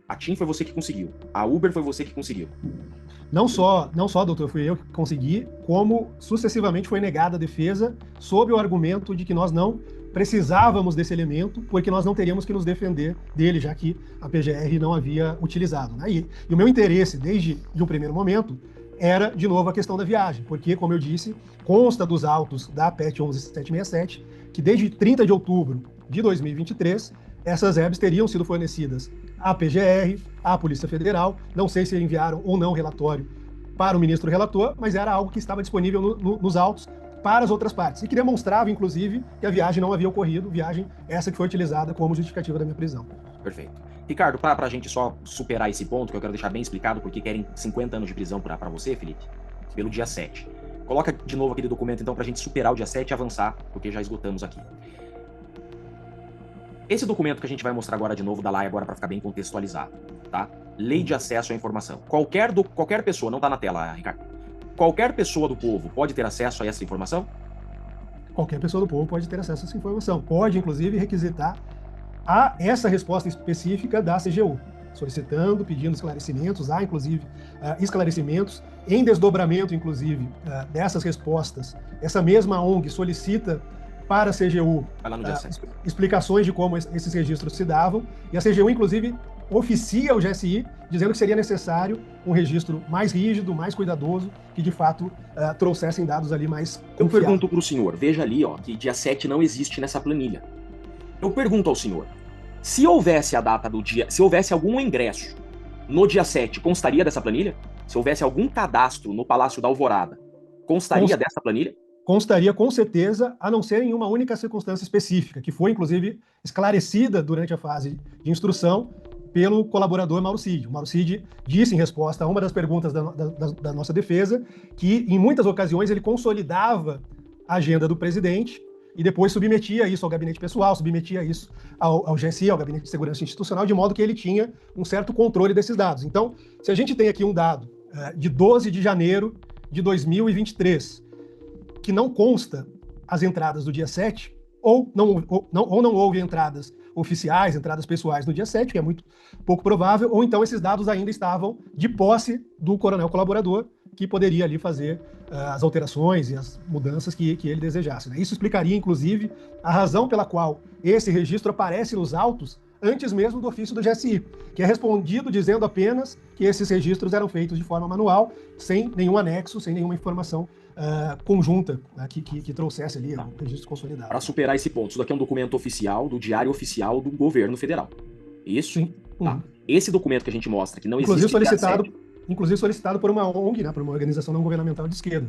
A TIM foi você que conseguiu. A Uber foi você que conseguiu. Não só, doutor, fui eu que consegui, como sucessivamente foi negada a defesa sob o argumento de que nós não precisávamos desse elemento, porque nós não teríamos que nos defender dele, já que a PGR não havia utilizado, né? E o meu interesse, desde um primeiro momento, era, de novo, a questão da viagem, porque, como eu disse, consta dos autos da PET 11767 que desde 30 de outubro de 2023, essas EBs teriam sido fornecidas à PGR, à Polícia Federal, não sei se enviaram ou não relatório para o ministro relator, mas era algo que estava disponível nos autos para as outras partes, e que demonstrava, inclusive, que a viagem não havia ocorrido, viagem essa que foi utilizada como justificativa da minha prisão. Perfeito. Ricardo, para a gente só superar esse ponto, que eu quero deixar bem explicado, porque querem 50 anos de prisão para você, Felipe, pelo dia 7. Coloca de novo aquele documento, então, para a gente superar o dia 7 e avançar, porque já esgotamos aqui. Esse documento que a gente vai mostrar agora de novo, da LAI, agora para ficar bem contextualizado, tá? Lei de acesso à informação. Qualquer pessoa, não tá na tela, Ricardo. Qualquer pessoa do povo pode ter acesso a essa informação? Qualquer pessoa do povo pode ter acesso a essa informação. Pode, inclusive, requisitar a essa resposta específica da CGU, solicitando, pedindo esclarecimentos, há, inclusive, esclarecimentos em desdobramento, inclusive, dessas respostas. Essa mesma ONG solicita para a CGU explicações de como esses registros se davam, e a CGU, inclusive, oficia o GSI, dizendo que seria necessário um registro mais rígido, mais cuidadoso, que de fato trouxessem dados ali mais confiáveis. Eu pergunto para o senhor, veja ali, ó, que dia 7 não existe nessa planilha. Eu pergunto ao senhor, se houvesse a data do dia, se houvesse algum ingresso no dia 7, constaria dessa planilha? Se houvesse algum cadastro no Palácio da Alvorada, constaria dessa planilha? Constaria com certeza, a não ser em uma única circunstância específica, que foi, inclusive, esclarecida durante a fase de instrução pelo colaborador Mauro Cid. O Mauro Cid disse, em resposta a uma das perguntas da nossa defesa, que, em muitas ocasiões, ele consolidava a agenda do presidente e depois submetia isso ao gabinete pessoal, submetia isso ao GSI, ao Gabinete de Segurança Institucional, de modo que ele tinha um certo controle desses dados. Então, se a gente tem aqui um dado de 12 de janeiro de 2023, que não consta as entradas do dia 7, ou não houve entradas oficiais, entradas pessoais no dia 7, que é muito pouco provável, ou então esses dados ainda estavam de posse do coronel colaborador, que poderia ali fazer as alterações e as mudanças que ele desejasse, né? Isso explicaria, inclusive, a razão pela qual esse registro aparece nos autos antes mesmo do ofício do GSI, que é respondido dizendo apenas que esses registros eram feitos de forma manual, sem nenhum anexo, sem nenhuma informação conjunta, né, que trouxesse ali um registro consolidado. Para superar esse ponto, isso daqui é um documento oficial do Diário Oficial do Governo Federal. Isso? Sim. Tá. Esse documento que a gente mostra, que não inclusive existe... Inclusive solicitado por uma ONG, né, por uma organização não governamental de esquerda.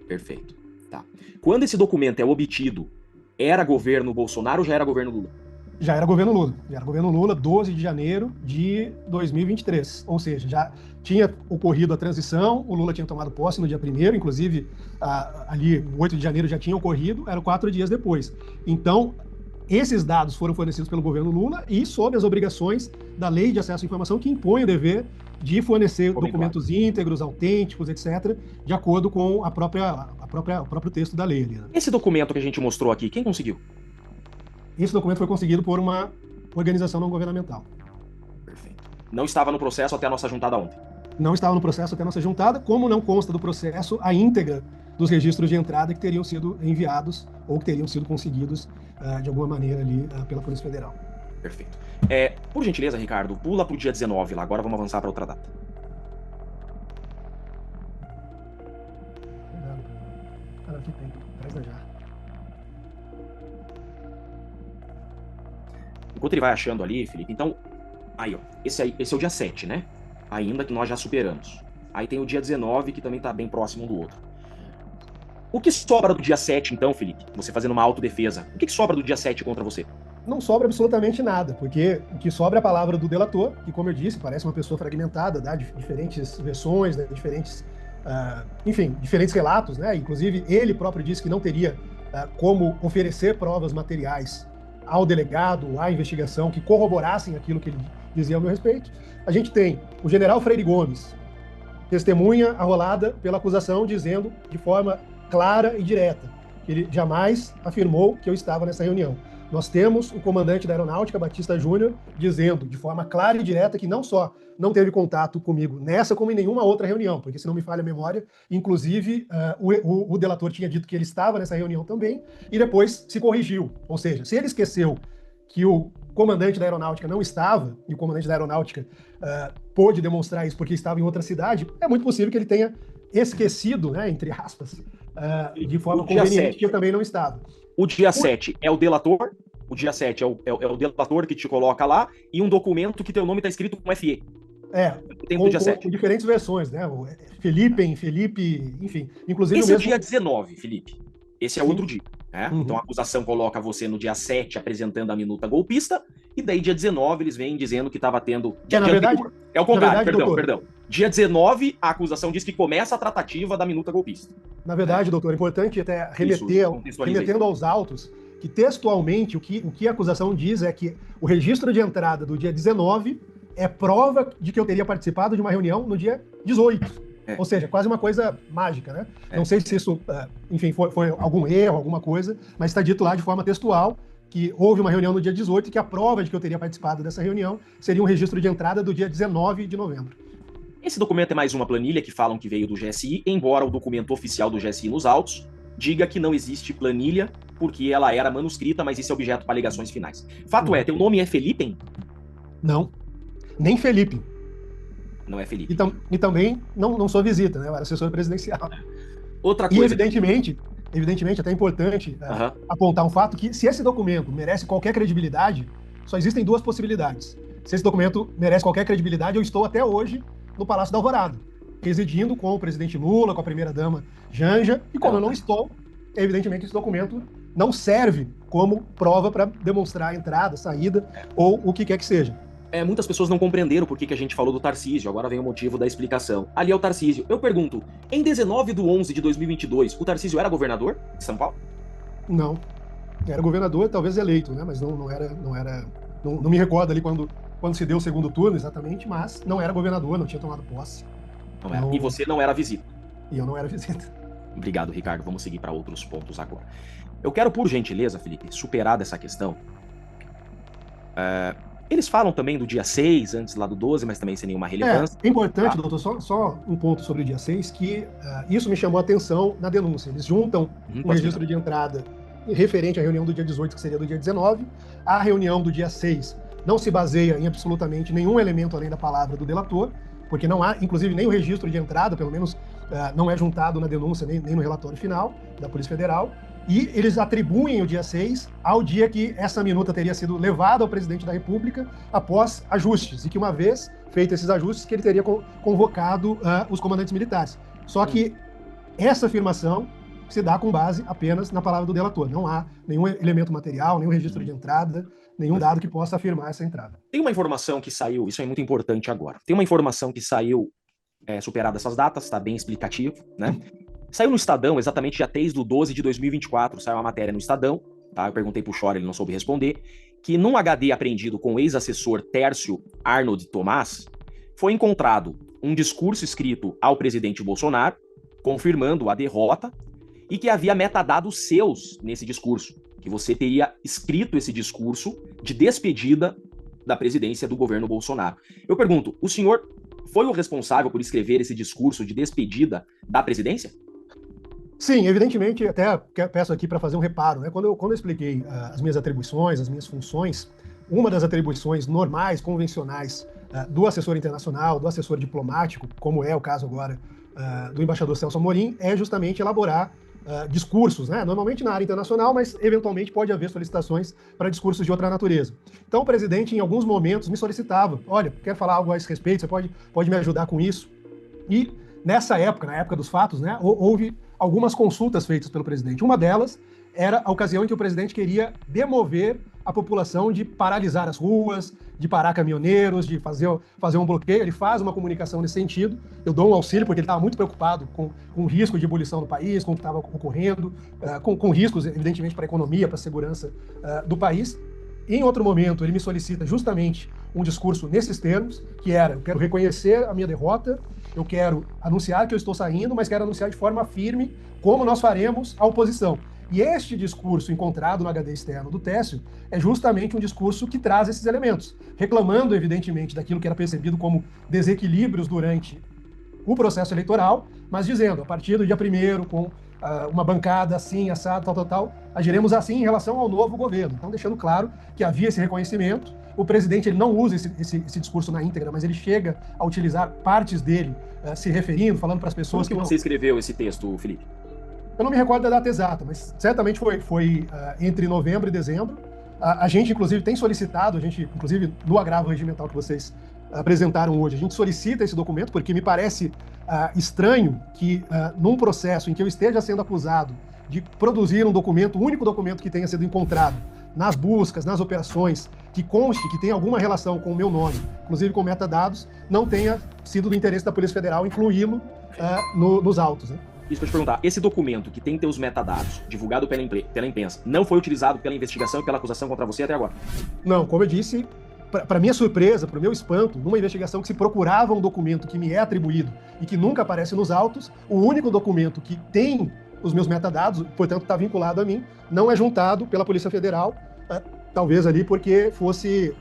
Perfeito. Tá. Quando esse documento é obtido era governo Bolsonaro ou já era governo Lula? Já era governo Lula. Já era governo Lula, 12 de janeiro de 2023. Ou seja, já tinha ocorrido a transição, o Lula tinha tomado posse no dia 1º, inclusive ali, o 8 de janeiro já tinha ocorrido, eram 4 dias depois. Então, esses dados foram fornecidos pelo governo Lula e sob as obrigações da Lei de Acesso à Informação, que impõe o dever de fornecer documentos íntegros, autênticos, etc., de acordo com o próprio texto da lei. Ali, né? Esse documento que a gente mostrou aqui, quem conseguiu? Esse documento foi conseguido por uma organização não governamental. Perfeito. Não estava no processo até a nossa juntada ontem. Não estava no processo até a nossa juntada, como não consta do processo a íntegra dos registros de entrada que teriam sido enviados ou que teriam sido conseguidos de alguma maneira ali pela Polícia Federal. Perfeito. Por gentileza, Ricardo, pula para o dia 19 lá, agora vamos avançar para outra data. Aqui tem, traz já. Enquanto ele vai achando ali, Felipe, então, aí ó, esse é o dia 7, né? Ainda que nós já superamos. Aí tem o dia 19, que também tá bem próximo um do outro. O que sobra do dia 7, então, Felipe? Você fazendo uma autodefesa. O que sobra do dia 7 contra você? Não sobra absolutamente nada, porque o que sobra é a palavra do delator, que, como eu disse, parece uma pessoa fragmentada, dá diferentes versões, né, diferentes relatos, né? Inclusive, ele próprio disse que não teria como oferecer provas materiais ao delegado, à investigação, que corroborassem aquilo que ele dizia ao meu respeito. A gente tem o general Freire Gomes, testemunha arrolada pela acusação, dizendo de forma clara e direta que ele jamais afirmou que eu estava nessa reunião. Nós temos o comandante da Aeronáutica, Batista Júnior, dizendo de forma clara e direta que não só não teve contato comigo nessa, como em nenhuma outra reunião, porque se não me falha a memória, inclusive o delator tinha dito que ele estava nessa reunião também, e depois se corrigiu. Ou seja, se ele esqueceu que o comandante da Aeronáutica não estava, e o comandante da Aeronáutica pôde demonstrar isso porque estava em outra cidade, é muito possível que ele tenha esquecido, né, entre aspas, de forma conveniente, que eu também não estava. O dia 7 é o delator, o dia 7 é o delator que te coloca lá, e um documento que teu nome está escrito com FE. Com diferentes versões, né? O Felipe, enfim. Inclusive esse o mesmo... é o dia 19, Felipe. Esse é outro dia. Né? Uhum. Então a acusação coloca você no dia 7 apresentando a minuta golpista, e daí dia 19 eles vêm dizendo que estava tendo... na verdade... É o contrário, verdade, perdão. Dia 19, a acusação diz que começa a tratativa da minuta golpista. Na verdade, doutor, é importante até remetendo aos autos, que textualmente o que a acusação diz é que o registro de entrada do dia 19 é prova de que eu teria participado de uma reunião no dia 18. Ou seja, quase uma coisa mágica, né? Não sei se isso, enfim, foi algum erro, alguma coisa, mas está dito lá de forma textual que houve uma reunião no dia 18 e que a prova de que eu teria participado dessa reunião seria um registro de entrada do dia 19 de novembro. Esse documento é mais uma planilha que falam que veio do GSI, embora o documento oficial do GSI nos autos diga que não existe planilha porque ela era manuscrita, mas esse é objeto para alegações finais. Fato é, teu nome é Felipe? Não, nem Felipe. Não é Felipe. E também não sou visita, né? Eu era assessor presidencial. Outra coisa... E evidentemente, até é importante apontar um fato que, se esse documento merece qualquer credibilidade, só existem duas possibilidades. Se esse documento merece qualquer credibilidade, eu estou até hoje no Palácio da Alvorada, residindo com o presidente Lula, com a primeira-dama Janja, e como eu não estou, evidentemente esse documento não serve como prova para demonstrar a entrada, saída, ou o que quer que seja. Muitas pessoas não compreenderam por que a gente falou do Tarcísio, agora vem o motivo da explicação. Ali é o Tarcísio. Eu pergunto, em 19/11/2022, o Tarcísio era governador de São Paulo? Não. Era governador, talvez eleito, né? Mas não era. Não me recordo ali quando se deu o segundo turno exatamente, mas não era governador, não tinha tomado posse. Não era. E você não era visita? E eu não era visita. Obrigado, Ricardo. Vamos seguir para outros pontos agora. Eu quero, por gentileza, Felipe, superar dessa questão. Eles falam também do dia 6, antes lá do 12, mas também sem nenhuma relevância. É importante, doutor, só um ponto sobre o dia 6, que isso me chamou a atenção na denúncia. Eles juntam um registro de entrada referente à reunião do dia 18, que seria do dia 19, a reunião do dia 6 não se baseia em absolutamente nenhum elemento além da palavra do delator, porque não há, inclusive, nem o registro de entrada, pelo menos não é juntado na denúncia, nem no relatório final da Polícia Federal, e eles atribuem o dia 6 ao dia que essa minuta teria sido levada ao presidente da República após ajustes, e que uma vez feitos esses ajustes, que ele teria convocado os comandantes militares. Só que essa afirmação se dá com base apenas na palavra do delator. Não há nenhum elemento material, nenhum registro de entrada, nenhum dado que possa afirmar essa entrada. Tem uma informação que saiu, isso é muito importante agora. Tem uma informação que saiu, superada essas datas, está bem explicativo, né? Saiu no Estadão, exatamente dia 3/12/2024, saiu uma matéria no Estadão, tá? Eu perguntei pro Chora, ele não soube responder, que num HD apreendido com o ex-assessor Tércio Arnold Tomás, foi encontrado um discurso escrito ao presidente Bolsonaro, confirmando a derrota, e que havia metadados seus nesse discurso, que você teria escrito esse discurso de despedida da presidência do governo Bolsonaro. Eu pergunto, o senhor foi o responsável por escrever esse discurso de despedida da presidência? Sim, evidentemente, até peço aqui para fazer um reparo, né? Quando eu expliquei as minhas atribuições, as minhas funções, uma das atribuições normais, convencionais, do assessor internacional, do assessor diplomático, como é o caso agora do embaixador Celso Amorim, é justamente elaborar discursos, né? Normalmente na área internacional, mas eventualmente pode haver solicitações para discursos de outra natureza. Então o presidente, em alguns momentos, me solicitava, olha, quero falar algo a esse respeito, você pode me ajudar com isso? E nessa época, na época dos fatos, né, houve algumas consultas feitas pelo presidente. Uma delas era a ocasião em que o presidente queria demover a população de paralisar as ruas, de parar caminhoneiros, de fazer um bloqueio. Ele faz uma comunicação nesse sentido. Eu dou um auxílio porque ele estava muito preocupado com o risco de ebulição do país, com o que estava ocorrendo, com riscos, evidentemente, para a economia, para a segurança do país. Em outro momento, ele me solicita justamente um discurso nesses termos, que era, eu quero reconhecer a minha derrota, eu quero anunciar que eu estou saindo, mas quero anunciar de forma firme como nós faremos a oposição. E este discurso encontrado no HD externo do Técio é justamente um discurso que traz esses elementos, reclamando, evidentemente, daquilo que era percebido como desequilíbrios durante o processo eleitoral, mas dizendo, a partir do dia 1º, com uma bancada assim, assado, tal, agiremos assim em relação ao novo governo. Então, deixando claro que havia esse reconhecimento. O presidente ele não usa esse discurso na íntegra, mas ele chega a utilizar partes dele, se referindo, falando para as pessoas Como que você escreveu esse texto, Felipe? Eu não me recordo da data exata, mas certamente foi entre novembro e dezembro. A gente, inclusive, tem solicitado, inclusive, no agravo regimental que vocês apresentaram hoje, a gente solicita esse documento, porque me parece estranho que, num processo em que eu esteja sendo acusado de produzir um documento, o único documento que tenha sido encontrado nas buscas, nas operações, que conste que tem alguma relação com o meu nome, inclusive com metadados, não tenha sido do interesse da Polícia Federal incluí-lo nos autos, né? Isso para te perguntar, esse documento que tem teus metadados, divulgado pela imprensa, não foi utilizado pela investigação e pela acusação contra você até agora? Não, como eu disse, para minha surpresa, para o meu espanto, numa investigação que se procurava um documento que me é atribuído e que nunca aparece nos autos, o único documento que tem os meus metadados, portanto está vinculado a mim, não é juntado pela Polícia Federal, talvez ali porque fosse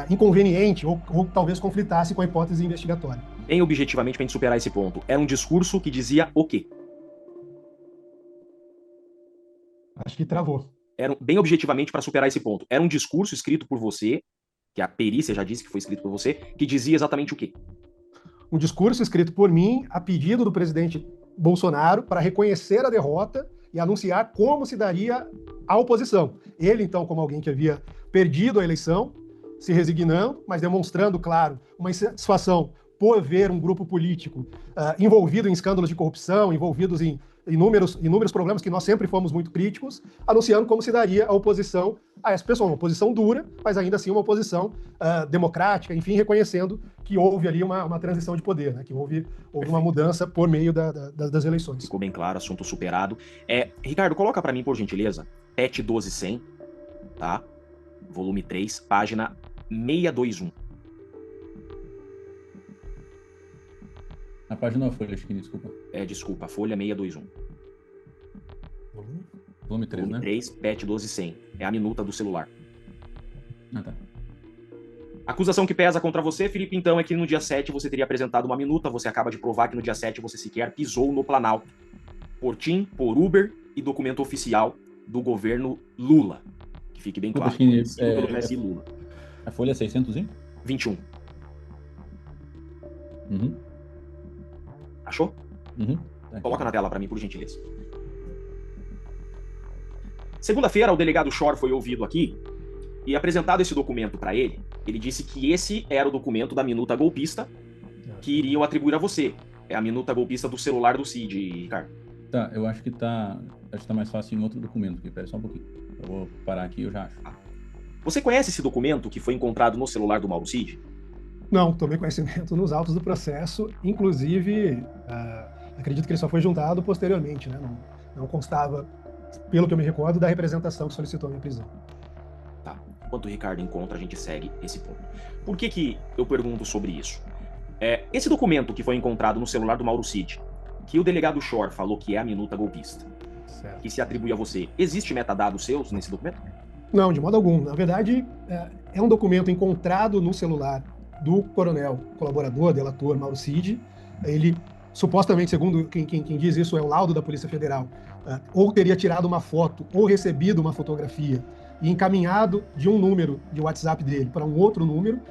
inconveniente ou talvez conflitasse com a hipótese investigatória. Bem objetivamente, para a gente superar esse ponto, era um discurso que dizia o quê? Acho que travou. Bem objetivamente, para superar esse ponto, era um discurso escrito por você, que a perícia já disse que foi escrito por você, que dizia exatamente o quê? Um discurso escrito por mim, a pedido do presidente Bolsonaro, para reconhecer a derrota e anunciar como se daria a oposição. Ele, então, como alguém que havia perdido a eleição, se resignando, mas demonstrando, claro, uma insatisfação por ver um grupo político envolvido em escândalos de corrupção, envolvidos em inúmeros problemas que nós sempre fomos muito críticos, anunciando como se daria a oposição a essa pessoa. Uma oposição dura, mas ainda assim uma oposição democrática, enfim, reconhecendo que houve ali uma transição de poder, né? Que houve uma mudança por meio das eleições. Ficou bem claro, assunto superado. Ricardo, coloca para mim, por gentileza, PET 12100, tá? Volume 3, página 621. A página ou a folha, Chiquinho, desculpa. Desculpa, folha 621. Volume 3, Volume né? 3, PET 12100. É a minuta do celular. Ah, tá. A acusação que pesa contra você, Felipe, então, é que no dia 7 você teria apresentado uma minuta, você acaba de provar que no dia 7 você sequer pisou no Planalto. Por TIM, por Uber e documento oficial do governo Lula. Que fique bem claro. Lula. A folha é 600 21. Uhum. Achou? Uhum. Coloca na tela para mim, por gentileza. Segunda-feira, o delegado Schor foi ouvido aqui e apresentado esse documento para ele. Ele disse que esse era o documento da minuta golpista que iriam atribuir a você. É a minuta golpista do celular do Cid, Ricardo. Tá, eu acho que tá mais fácil em outro documento aqui. Pera só um pouquinho. Eu vou parar aqui, eu já acho. Você conhece esse documento que foi encontrado no celular do Mauro Cid? Não, tomei conhecimento nos autos do processo, inclusive, acredito que ele só foi juntado posteriormente, né? Não constava, pelo que eu me recordo, da representação que solicitou a minha prisão. Tá. Enquanto o Ricardo encontra, a gente segue esse ponto. Por que eu pergunto sobre isso? Esse documento que foi encontrado no celular do Mauro Cid, que o delegado Shor falou que é a minuta golpista, Certo. que se atribui a você, existe metadados seus nesse documento? Não, de modo algum. Na verdade, é um documento encontrado no celular do coronel colaborador, delator Mauro Cid. Ele, supostamente, segundo quem diz isso, é o laudo da Polícia Federal, ou teria tirado uma foto ou recebido uma fotografia e encaminhado de um número de WhatsApp dele para um outro número.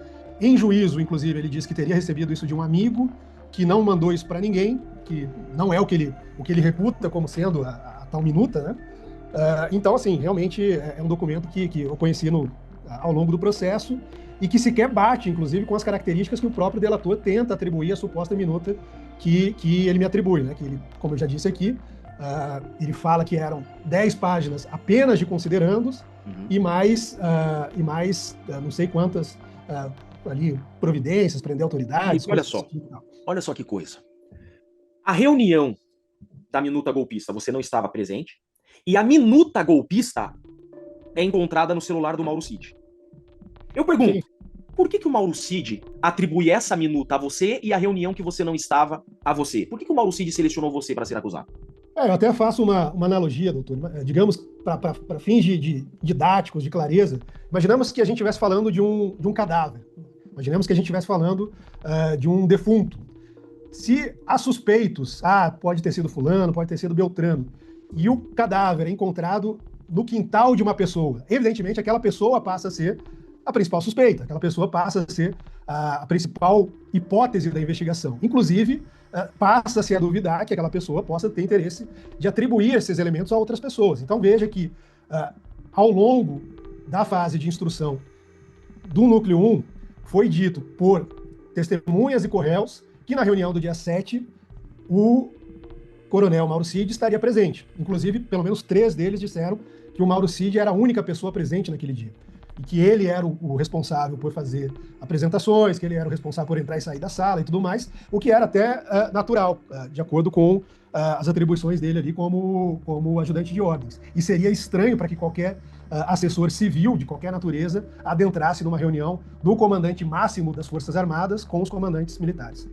Em juízo, inclusive, ele disse que teria recebido isso de um amigo, que não mandou isso para ninguém, que não é o que ele reputa como sendo a tal minuta, né? Então, assim, realmente é um documento que eu conheci ao longo do processo e que sequer bate, inclusive, com as características que o próprio delator tenta atribuir à suposta minuta que ele me atribui, né? Que ele, como eu já disse aqui, ele fala que eram 10 páginas apenas de considerandos e mais não sei quantas ali providências, prender autoridades. Olha só que coisa. A reunião da minuta golpista, você não estava presente, e a minuta golpista é encontrada no celular do Mauro Cid. Eu pergunto, Sim. por que o Mauro Cid atribui essa minuta a você e a reunião que você não estava a você? Por que o Mauro Cid selecionou você para ser acusado? Eu até faço uma analogia, doutor. Digamos, para fins didáticos, de clareza, imaginamos que a gente estivesse falando de um cadáver. Imaginemos que a gente estivesse falando de um defunto. Se há suspeitos, pode ter sido fulano, pode ter sido Beltrano, e o cadáver é encontrado no quintal de uma pessoa, evidentemente aquela pessoa passa a ser a principal suspeita, aquela pessoa passa a ser a principal hipótese da investigação. Inclusive, passa-se a duvidar que aquela pessoa possa ter interesse de atribuir esses elementos a outras pessoas. Então veja que, ao longo da fase de instrução do Núcleo 1, foi dito por testemunhas e corréus que na reunião do dia 7, o coronel Mauro Cid estaria presente. Inclusive, pelo menos 3 deles disseram que o Mauro Cid era a única pessoa presente naquele dia. E que ele era o responsável por fazer apresentações, que ele era o responsável por entrar e sair da sala e tudo mais, o que era até natural, de acordo com as atribuições dele ali como ajudante de ordens. E seria estranho para que qualquer assessor civil de qualquer natureza adentrasse numa reunião do comandante máximo das Forças Armadas com os comandantes militares.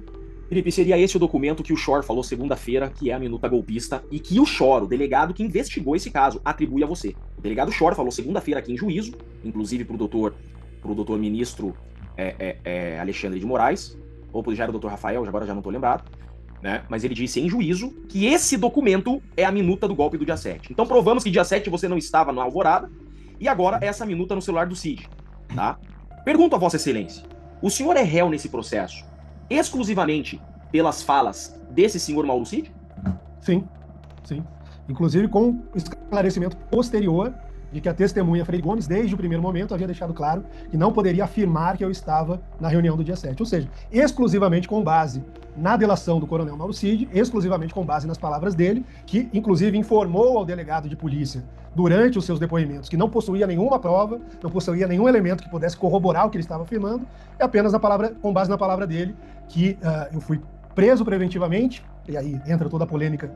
Felipe, seria esse o documento que o Shor falou segunda-feira, que é a minuta golpista, e que o Shor, o delegado que investigou esse caso, atribui a você. O delegado Shor falou segunda-feira aqui em juízo, inclusive pro doutor ministro Alexandre de Moraes, ou já era o doutor Rafael, agora já não tô lembrado, né? Mas ele disse em juízo que esse documento é a minuta do golpe do dia 7. Então provamos que dia 7 você não estava na Alvorada, e agora essa minuta no celular do Cid, tá? Pergunto a Vossa Excelência, o senhor é réu nesse processo exclusivamente pelas falas desse senhor Mauro Cid? Sim. Inclusive com esclarecimento posterior de que a testemunha Freire Gomes, desde o primeiro momento, havia deixado claro que não poderia afirmar que eu estava na reunião do dia 7. Ou seja, exclusivamente com base na delação do coronel Mauro Cid, exclusivamente com base nas palavras dele, que inclusive informou ao delegado de polícia durante os seus depoimentos que não possuía nenhuma prova, não possuía nenhum elemento que pudesse corroborar o que ele estava afirmando, é apenas com base na palavra dele que eu fui preso preventivamente, e aí entra toda a polêmica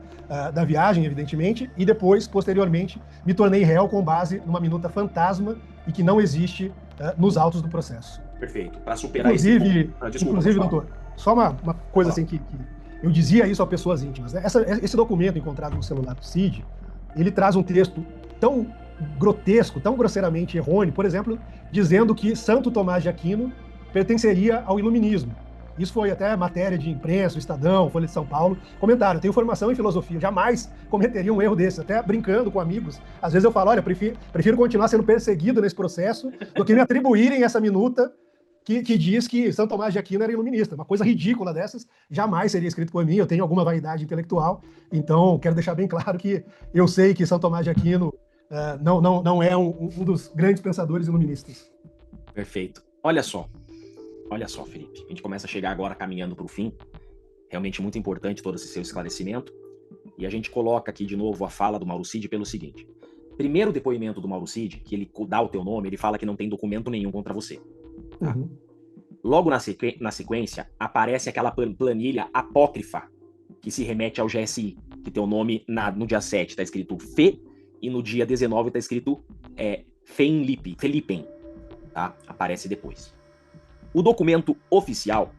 da viagem, evidentemente, e depois, posteriormente, me tornei réu com base numa minuta fantasma e que não existe nos autos do processo. Perfeito. Para superar inclusive, doutor, só uma coisa assim que eu dizia isso a pessoas íntimas, né? Esse documento encontrado no celular do Cid, ele traz um texto tão grotesco, tão grosseiramente errôneo, por exemplo, dizendo que Santo Tomás de Aquino pertenceria ao iluminismo. Isso foi até matéria de imprensa, o Estadão, Folha de São Paulo, comentaram. Eu tenho formação em filosofia, jamais cometeria um erro desse, até brincando com amigos. Às vezes eu falo, olha, prefiro continuar sendo perseguido nesse processo do que me atribuírem essa minuta que diz que São Tomás de Aquino era iluminista. Uma coisa ridícula dessas jamais seria escrito por mim, eu tenho alguma vaidade intelectual, então quero deixar bem claro que eu sei que São Tomás de Aquino não é um dos grandes pensadores iluministas. Perfeito. Olha só, Felipe, a gente começa a chegar agora caminhando para o fim, realmente muito importante todo esse seu esclarecimento. E a gente coloca aqui de novo a fala do Mauro Cid pelo seguinte. Primeiro depoimento do Mauro Cid, que ele dá o teu nome, ele fala que não tem documento nenhum contra você. Tá? Uhum. Logo na sequência, aparece aquela planilha apócrifa que se remete ao GSI, que teu nome no dia 7 está escrito Fê e no dia 19 está escrito Felipen, tá? Aparece depois. O documento oficial,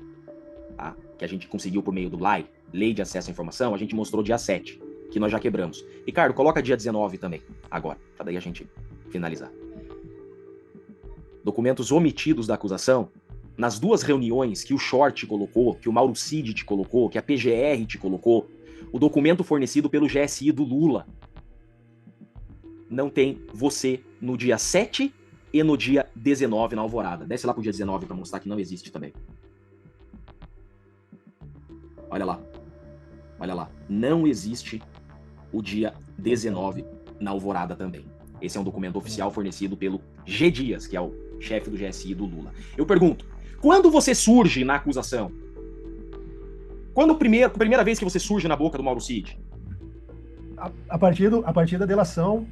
tá? Que a gente conseguiu por meio do LAI, Lei de Acesso à Informação, a gente mostrou dia 7, que nós já quebramos. Ricardo, coloca dia 19 também, agora, para daí a gente finalizar. Documentos omitidos da acusação, nas duas reuniões que o Short te colocou, que o Mauro Cid te colocou, que a PGR te colocou, o documento fornecido pelo GSI do Lula não tem você no dia 7 e no dia 19 na Alvorada. Desce lá pro dia 19 para mostrar que não existe também. Olha lá. Olha lá. Não existe o dia 19 na Alvorada também. Esse é um documento oficial fornecido pelo G. Dias, que é o chefe do GSI do Lula. Eu pergunto, quando você surge na acusação? Quando a primeira vez que você surge na boca do Mauro Cid? A partir da delação,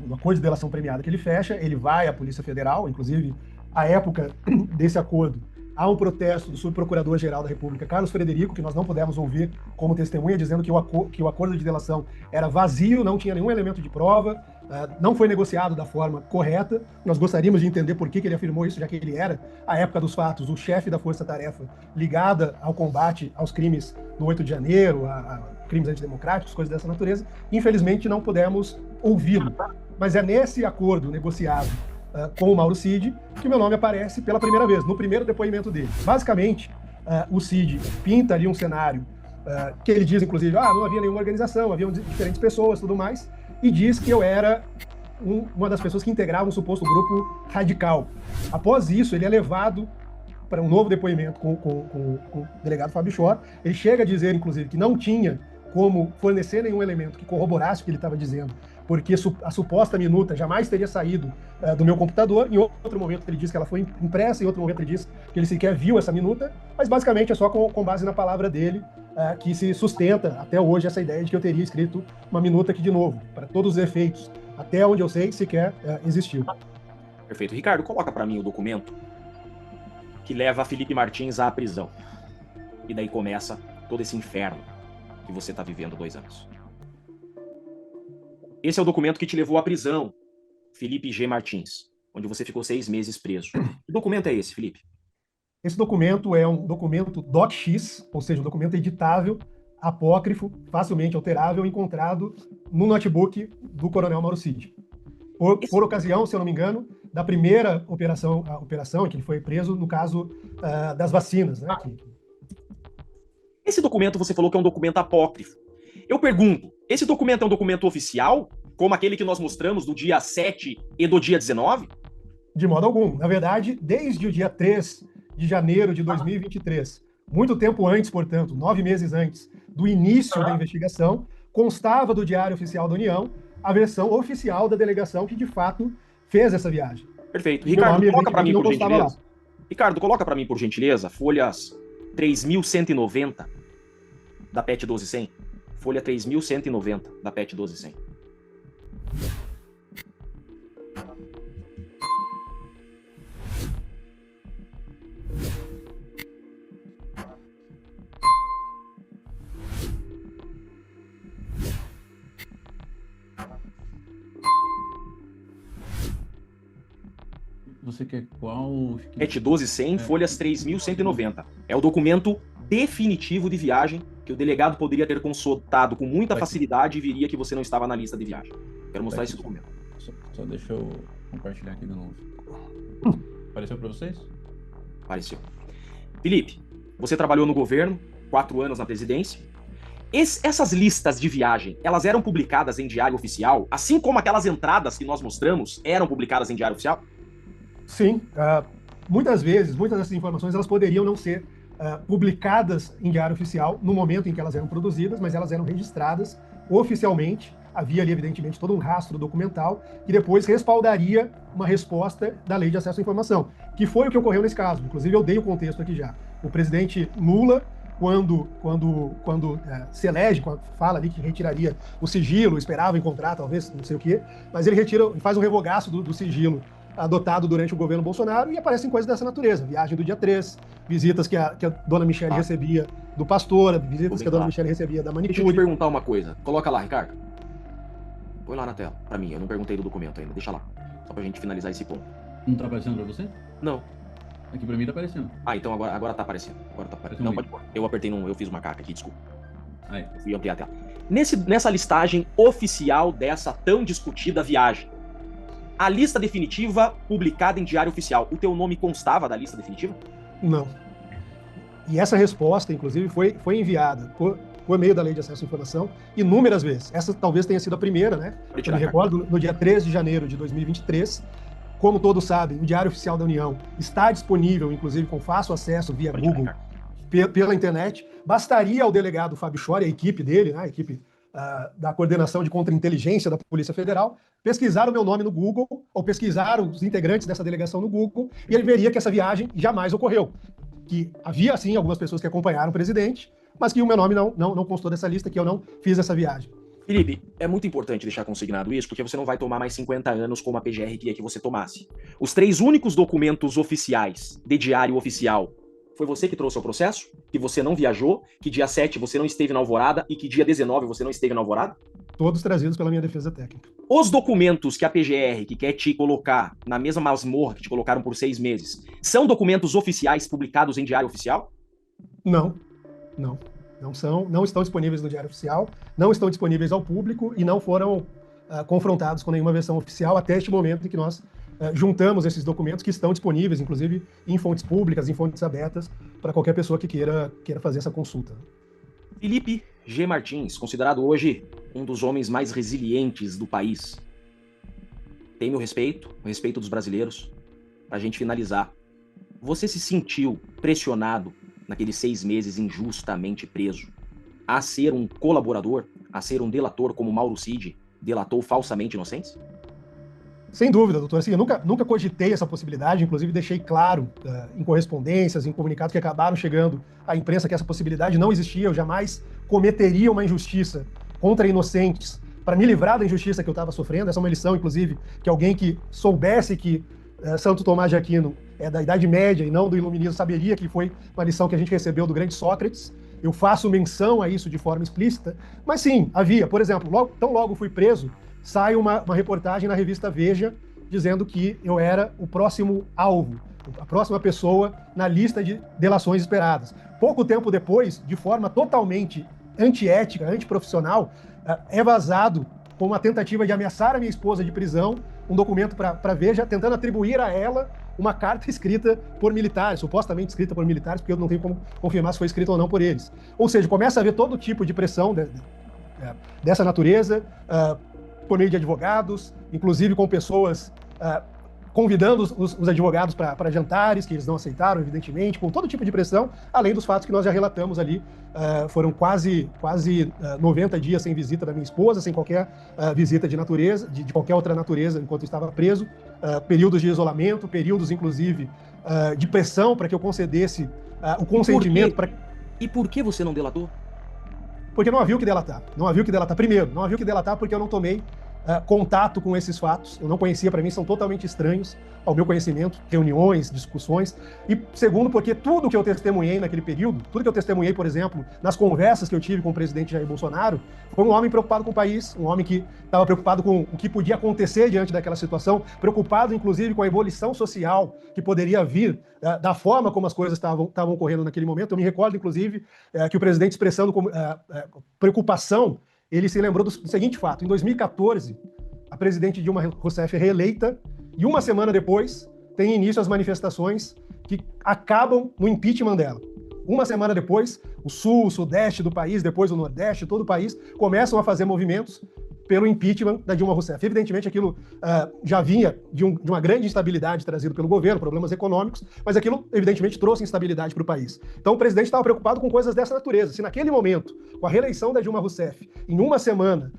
do acordo de delação premiada que ele fecha, ele vai à Polícia Federal, inclusive, à época desse acordo, há um protesto do subprocurador-geral da República, Carlos Frederico, que nós não pudemos ouvir como testemunha, dizendo que o acordo de delação era vazio, não tinha nenhum elemento de prova, não foi negociado da forma correta. Nós gostaríamos de entender por que ele afirmou isso, já que ele era, à época dos fatos, o chefe da força-tarefa ligada ao combate aos crimes do 8 de janeiro, a crimes antidemocráticos, coisas dessa natureza. Infelizmente, não pudemos ouvi-lo. Mas é nesse acordo negociado com o Mauro Cid que meu nome aparece pela primeira vez, no primeiro depoimento dele. Basicamente, o Cid pinta ali um cenário que ele diz, inclusive, não havia nenhuma organização, haviam diferentes pessoas, tudo mais, e diz que eu era uma das pessoas que integrava um suposto grupo radical. Após isso, ele é levado para um novo depoimento com o delegado Fábio Chor. Ele chega a dizer, inclusive, que não tinha como fornecer nenhum elemento que corroborasse o que ele estava dizendo, porque a suposta minuta jamais teria saído do meu computador. Em outro momento ele diz que ela foi impressa, em outro momento ele diz que ele sequer viu essa minuta, mas basicamente é só com base na palavra dele que se sustenta até hoje essa ideia de que eu teria escrito uma minuta que, de novo, para todos os efeitos, até onde eu sei, sequer existiu. Perfeito. Ricardo, coloca para mim o documento que leva Felipe Martins à prisão. E daí começa todo esse inferno que você está vivendo há 2 anos. Esse é o documento que te levou à prisão, Felipe G. Martins, onde você ficou 6 meses preso. Que documento é esse, Felipe? Esse documento é um documento DocX, ou seja, um documento editável, apócrifo, facilmente alterável, encontrado no notebook do coronel Mauro Cid. Por ocasião, se eu não me engano, da primeira operação em que ele foi preso, no caso das vacinas, né? Esse documento você falou que é um documento apócrifo. Eu pergunto, esse documento é um documento oficial, como aquele que nós mostramos do dia 7 e do dia 19? De modo algum. Na verdade, desde o dia 3 de janeiro de 2023, muito tempo antes, portanto, 9 meses antes do início da investigação, constava do Diário Oficial da União a versão oficial da delegação que, de fato, fez essa viagem. Perfeito. Ricardo, coloca para mim, por gentileza. Ricardo, coloca para mim, por gentileza, folhas 3.190 da PET 12.100. Folha 3.190 da PET 12.100. Você quer qual? PET 12.100, folhas 3.190. É o documento definitivo de viagem que o delegado poderia ter consultado com muita facilidade e viria que você não estava na lista de viagem. Quero mostrar esse documento. Só deixa eu compartilhar aqui de novo. Apareceu para vocês? Apareceu. Felipe, você trabalhou no governo, 4 anos na presidência. Essas listas de viagem, elas eram publicadas em diário oficial, assim como aquelas entradas que nós mostramos eram publicadas em diário oficial? Sim. Muitas vezes, muitas dessas informações, elas poderiam não ser publicadas em diário oficial no momento em que elas eram produzidas, mas elas eram registradas oficialmente. Havia ali, evidentemente, todo um rastro documental que depois respaldaria uma resposta da Lei de Acesso à Informação, que foi o que ocorreu nesse caso. Inclusive, eu dei o contexto aqui já. O presidente Lula quando se elege, quando fala ali que retiraria o sigilo, esperava encontrar, talvez, não sei o quê, mas ele faz um revogaço do sigilo adotado durante o governo Bolsonaro e aparecem coisas dessa natureza. Viagem do dia 3, visitas que a dona Michele recebia do Pastora, visitas que a dona Michele recebia da manicure. Deixa eu te perguntar uma coisa. Coloca lá, Ricardo. Põe lá na tela, pra mim. Eu não perguntei do documento ainda. Deixa lá. Só pra gente finalizar esse ponto. Não tá aparecendo pra você? Não. Aqui pra mim tá aparecendo. Ah, então agora tá aparecendo. Não, pode pôr. Eu apertei eu fiz uma caca aqui, desculpa. Aí. Eu fui ampliar a tela. Nessa listagem oficial dessa tão discutida viagem, a lista definitiva publicada em Diário Oficial, o teu nome constava da lista definitiva? Não. E essa resposta, inclusive, foi enviada por meio da Lei de Acesso à Informação inúmeras vezes. Essa talvez tenha sido a primeira, né? Eu me recordo, no dia 3 de janeiro de 2023, como todos sabem, o Diário Oficial da União está disponível, inclusive com fácil acesso via Google, pela internet. Bastaria ao delegado Fábio Schor e a equipe dele, né, a equipe da Coordenação de Contra-Inteligência da Polícia Federal, pesquisar o meu nome no Google, ou pesquisar os integrantes dessa delegação no Google, e ele veria que essa viagem jamais ocorreu. Que havia, sim, algumas pessoas que acompanharam o presidente, mas que o meu nome não constou dessa lista, que eu não fiz essa viagem. Felipe, é muito importante deixar consignado isso, porque você não vai tomar mais 50 anos como a PGR queria que você tomasse. Os 3 únicos documentos oficiais de Diário Oficial, foi você que trouxe o processo? Que você não viajou? Que dia 7 você não esteve na Alvorada? E que dia 19 você não esteve na Alvorada? Todos trazidos pela minha defesa técnica. Os documentos que a PGR, que quer te colocar na mesma masmorra que te colocaram por 6 meses, são documentos oficiais publicados em Diário Oficial? Não. Não estão disponíveis no Diário Oficial, não estão disponíveis ao público e não foram confrontados com nenhuma versão oficial até este momento em que nós juntamos esses documentos que estão disponíveis, inclusive em fontes públicas, em fontes abertas, para qualquer pessoa que queira fazer essa consulta. Felipe G. Martins, considerado hoje um dos homens mais resilientes do país. Tem meu respeito, o respeito dos brasileiros. Pra gente finalizar, você se sentiu pressionado naqueles 6 meses injustamente preso a ser um colaborador, a ser um delator como Mauro Cid delatou falsamente inocentes? Sem dúvida, doutor. Assim, eu nunca cogitei essa possibilidade, inclusive deixei claro em correspondências, em comunicados que acabaram chegando à imprensa que essa possibilidade não existia. Eu jamais cometeria uma injustiça contra inocentes para me livrar da injustiça que eu estava sofrendo. Essa é uma lição, inclusive, que alguém que soubesse que Santo Tomás de Aquino é da Idade Média e não do Iluminismo saberia que foi uma lição que a gente recebeu do grande Sócrates. Eu faço menção a isso de forma explícita, mas sim, havia. Por exemplo, tão logo fui preso, sai uma reportagem na revista Veja dizendo que eu era o próximo alvo, a próxima pessoa na lista de delações esperadas. Pouco tempo depois, de forma totalmente antiética, antiprofissional, é vazado com uma tentativa de ameaçar a minha esposa de prisão, um documento para Veja, tentando atribuir a ela uma carta escrita por militares, supostamente escrita por militares, porque eu não tenho como confirmar se foi escrita ou não por eles. Ou seja, começa a haver todo tipo de pressão dessa natureza, por meio de advogados, inclusive com pessoas convidando os advogados para jantares, que eles não aceitaram, evidentemente, com todo tipo de pressão, além dos fatos que nós já relatamos ali. Foram quase 90 dias sem visita da minha esposa, sem qualquer visita de natureza, de qualquer outra natureza, enquanto eu estava preso, períodos de isolamento, períodos, inclusive, de pressão para que eu concedesse o consentimento. E por que você não delatou? Porque não havia o que delatar. Não havia o que delatar. Primeiro, não havia o que delatar porque eu não tomei contato com esses fatos. Eu não conhecia, para mim, são totalmente estranhos ao meu conhecimento, reuniões, discussões. E segundo, porque tudo que eu testemunhei naquele período, tudo que eu testemunhei, por exemplo, nas conversas que eu tive com o presidente Jair Bolsonaro, foi um homem preocupado com o país, um homem que estava preocupado com o que podia acontecer diante daquela situação, preocupado, inclusive, com a evolução social que poderia vir da forma como as coisas estavam ocorrendo naquele momento. Eu me recordo, inclusive, que o presidente expressando preocupação, ele se lembrou do seguinte fato: em 2014, a presidente Dilma Rousseff é reeleita e uma semana depois tem início as manifestações que acabam no impeachment dela. Uma semana depois, o sul, o sudeste do país, depois o nordeste, todo o país, começam a fazer movimentos pelo impeachment da Dilma Rousseff. Evidentemente, aquilo já vinha de uma grande instabilidade trazida pelo governo, problemas econômicos, mas aquilo, evidentemente, trouxe instabilidade para o país. Então, o presidente estava preocupado com coisas dessa natureza. Se naquele momento, com a reeleição da Dilma Rousseff, em uma semana,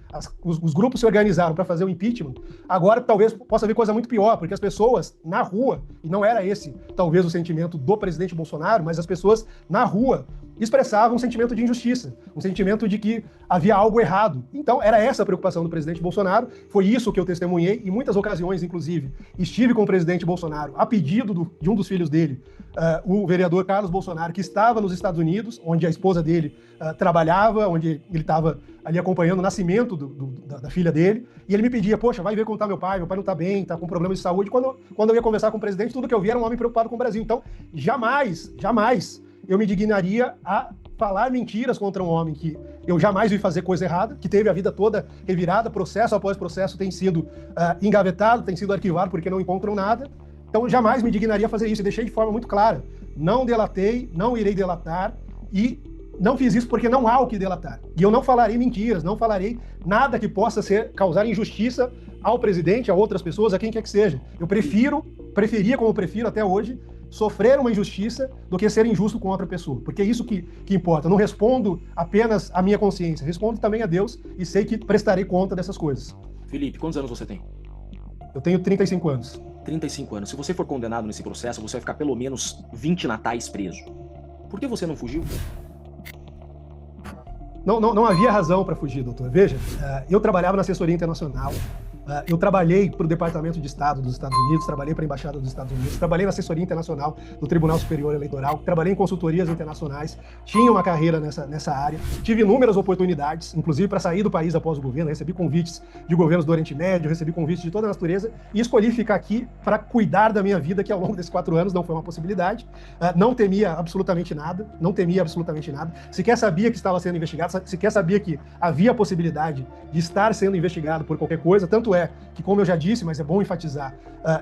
os grupos se organizaram para fazer o impeachment, agora talvez possa haver coisa muito pior, porque as pessoas na rua, e não era esse, talvez, o sentimento do presidente Bolsonaro, mas as pessoas na rua expressava um sentimento de injustiça, um sentimento de que havia algo errado. Então, era essa a preocupação do presidente Bolsonaro, foi isso que eu testemunhei, em muitas ocasiões, inclusive, estive com o presidente Bolsonaro, a pedido de um dos filhos dele, o vereador Carlos Bolsonaro, que estava nos Estados Unidos, onde a esposa dele trabalhava, onde ele estava ali acompanhando o nascimento da filha dele, e ele me pedia, poxa, vai ver como está meu pai não está bem, está com problemas de saúde. Quando eu ia conversar com o presidente, tudo que eu via era um homem preocupado com o Brasil. Então, jamais eu me dignaria a falar mentiras contra um homem que eu jamais vi fazer coisa errada, que teve a vida toda revirada, processo após processo tem sido engavetado, tem sido arquivado porque não encontram nada. Então, jamais me dignaria a fazer isso. E deixei de forma muito clara. Não delatei, não irei delatar e não fiz isso porque não há o que delatar. E eu não falarei mentiras, não falarei nada que possa causar injustiça ao presidente, a outras pessoas, a quem quer que seja. Eu preferia, como prefiro até hoje, sofrer uma injustiça do que ser injusto com outra pessoa. Porque é isso que importa. Eu não respondo apenas à minha consciência, respondo também a Deus e sei que prestarei conta dessas coisas. Felipe, quantos anos você tem? Eu tenho 35 anos. 35 anos. Se você for condenado nesse processo, você vai ficar pelo menos 20 natais preso. Por que você não fugiu? Não havia razão para fugir, doutor. Veja, eu trabalhava na assessoria internacional, eu trabalhei para o Departamento de Estado dos Estados Unidos, trabalhei para a Embaixada dos Estados Unidos, trabalhei na assessoria internacional do Tribunal Superior Eleitoral, trabalhei em consultorias internacionais, tinha uma carreira nessa área, tive inúmeras oportunidades, inclusive para sair do país após o governo, recebi convites de governos do Oriente Médio, recebi convites de toda a natureza e escolhi ficar aqui para cuidar da minha vida, que ao longo desses 4 anos não foi uma possibilidade, não temia absolutamente nada, sequer sabia que estava sendo investigado, sequer sabia que havia a possibilidade de estar sendo investigado por qualquer coisa, tanto é que, como eu já disse, mas é bom enfatizar,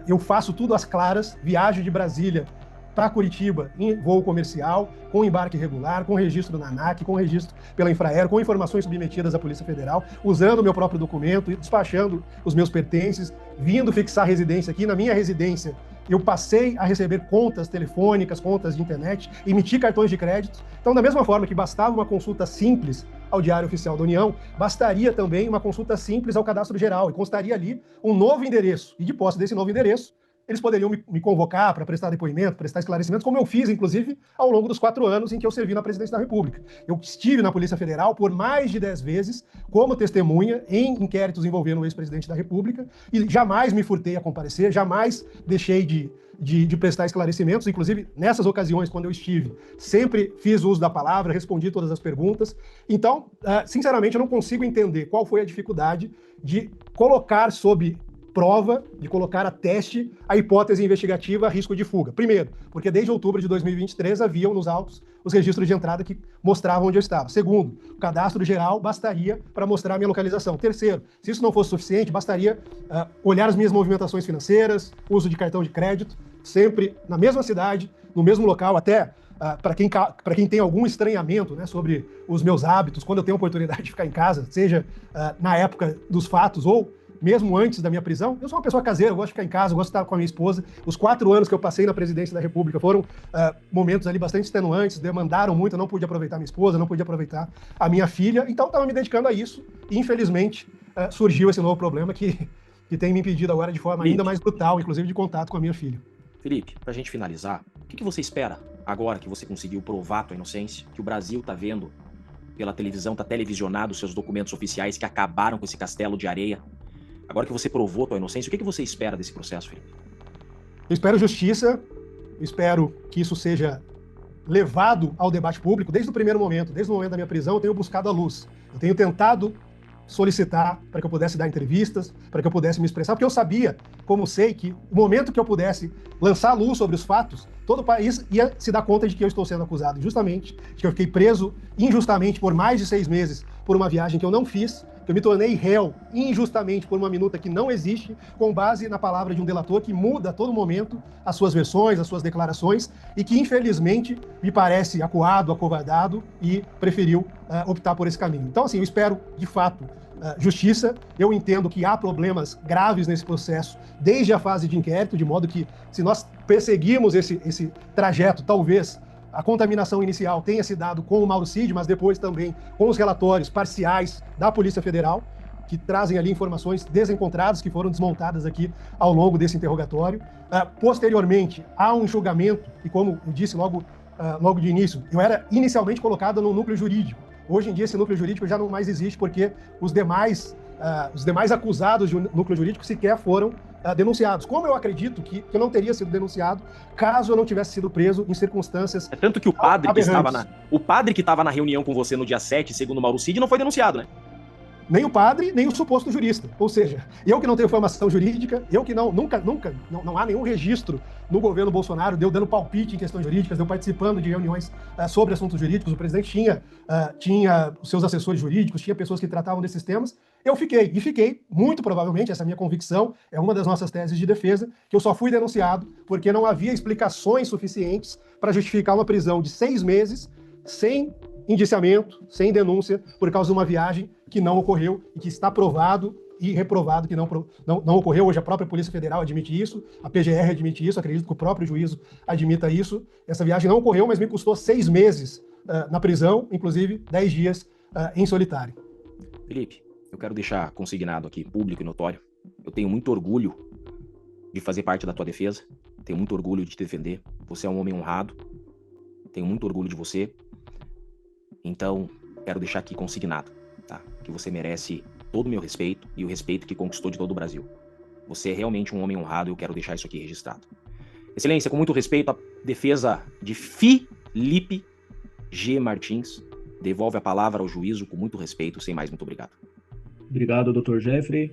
eu faço tudo às claras, viajo de Brasília para Curitiba em voo comercial, com embarque regular, com registro na ANAC, com registro pela Infraero, com informações submetidas à Polícia Federal, usando o meu próprio documento e despachando os meus pertences, vindo fixar residência aqui. Na minha residência, eu passei a receber contas telefônicas, contas de internet, emitir cartões de crédito. Então, da mesma forma que bastava uma consulta simples ao Diário Oficial da União, bastaria também uma consulta simples ao Cadastro Geral, e constaria ali um novo endereço. E de posse desse novo endereço, eles poderiam me convocar para prestar depoimento, prestar esclarecimentos, como eu fiz, inclusive, ao longo dos 4 anos em que eu servi na presidência da República. Eu estive na Polícia Federal por mais de 10 vezes como testemunha em inquéritos envolvendo o ex-presidente da República e jamais me furtei a comparecer, jamais deixei de prestar esclarecimentos, inclusive nessas ocasiões, quando eu estive, sempre fiz uso da palavra, respondi todas as perguntas. Então, sinceramente, eu não consigo entender qual foi a dificuldade de colocar sob prova, de colocar a teste a hipótese investigativa a risco de fuga. Primeiro, porque desde outubro de 2023 haviam nos autos os registros de entrada que mostravam onde eu estava. Segundo, o cadastro geral bastaria para mostrar a minha localização. Terceiro, se isso não fosse suficiente, bastaria olhar as minhas movimentações financeiras, uso de cartão de crédito, sempre na mesma cidade, no mesmo local, até para quem tem algum estranhamento, né, sobre os meus hábitos, quando eu tenho a oportunidade de ficar em casa, seja na época dos fatos ou mesmo antes da minha prisão. Eu sou uma pessoa caseira, eu gosto de ficar em casa, eu gosto de estar com a minha esposa. Os 4 anos que eu passei na presidência da República foram momentos ali bastante extenuantes, demandaram muito, eu não pude aproveitar minha esposa, não pude aproveitar a minha filha, então estava me dedicando a isso e, infelizmente, surgiu esse novo problema que tem me impedido agora de forma ainda mais brutal, inclusive de contato com a minha filha. Felipe, pra gente finalizar, o que você espera agora que você conseguiu provar a tua inocência, que o Brasil tá vendo pela televisão, tá televisionado os seus documentos oficiais que acabaram com esse castelo de areia? Agora que você provou a tua inocência, o que você espera desse processo, Felipe? Eu espero justiça, eu espero que isso seja levado ao debate público desde o primeiro momento, desde o momento da minha prisão, eu tenho buscado a luz. Eu tenho tentado solicitar para que eu pudesse dar entrevistas, para que eu pudesse me expressar, porque eu sabia, como sei, que o momento que eu pudesse lançar a luz sobre os fatos, todo o país ia se dar conta de que eu estou sendo acusado injustamente, de que eu fiquei preso injustamente por mais de 6 meses por uma viagem que eu não fiz, que eu me tornei réu injustamente por uma minuta que não existe, com base na palavra de um delator que muda a todo momento as suas versões, as suas declarações, e que, infelizmente, me parece acuado, acovardado e preferiu optar por esse caminho. Então, assim, eu espero, de fato, justiça. Eu entendo que há problemas graves nesse processo desde a fase de inquérito, de modo que, se nós perseguirmos esse trajeto, talvez a contaminação inicial tenha se dado com o Mauro Cid, mas depois também com os relatórios parciais da Polícia Federal, que trazem ali informações desencontradas que foram desmontadas aqui ao longo desse interrogatório. Posteriormente, há um julgamento, e como eu disse logo logo de início. Eu era inicialmente colocado no núcleo jurídico. Hoje em dia, esse núcleo jurídico já não mais existe, porque os demais acusados de núcleo jurídico sequer foram denunciados. Como eu acredito que eu não teria sido denunciado caso eu não tivesse sido preso em circunstâncias É tanto que o padre aberrantes. o padre que estava na reunião com você no dia 7, segundo o Mauro Cid, não foi denunciado, né? Nem o padre, nem o suposto jurista. Ou seja, eu que não tenho formação jurídica, eu que nunca, não há nenhum registro no governo Bolsonaro de eu dando palpite em questões jurídicas, de eu participando de reuniões sobre assuntos jurídicos. O presidente tinha os seus assessores jurídicos, tinha pessoas que tratavam desses temas. Eu fiquei, muito provavelmente, essa é a minha convicção, é uma das nossas teses de defesa, que eu só fui denunciado porque não havia explicações suficientes para justificar uma prisão de 6 meses sem indiciamento, sem denúncia, por causa de uma viagem que não ocorreu e que está provado e reprovado que não ocorreu. Hoje a própria Polícia Federal admite isso, a PGR admite isso, acredito que o próprio juízo admita isso. Essa viagem não ocorreu, mas me custou 6 meses na prisão, inclusive 10 dias em solitário. Felipe, eu quero deixar consignado aqui, público e notório, eu tenho muito orgulho de fazer parte da tua defesa, tenho muito orgulho de te defender, você é um homem honrado, tenho muito orgulho de você. Então, quero deixar aqui consignado, tá? Que você merece todo o meu respeito e o respeito que conquistou de todo o Brasil. Você é realmente um homem honrado e eu quero deixar isso aqui registrado. Excelência, com muito respeito, a defesa de Felipe G. Martins devolve a palavra ao juízo com muito respeito, sem mais, muito obrigado. Obrigado, Dr. Jeffrey.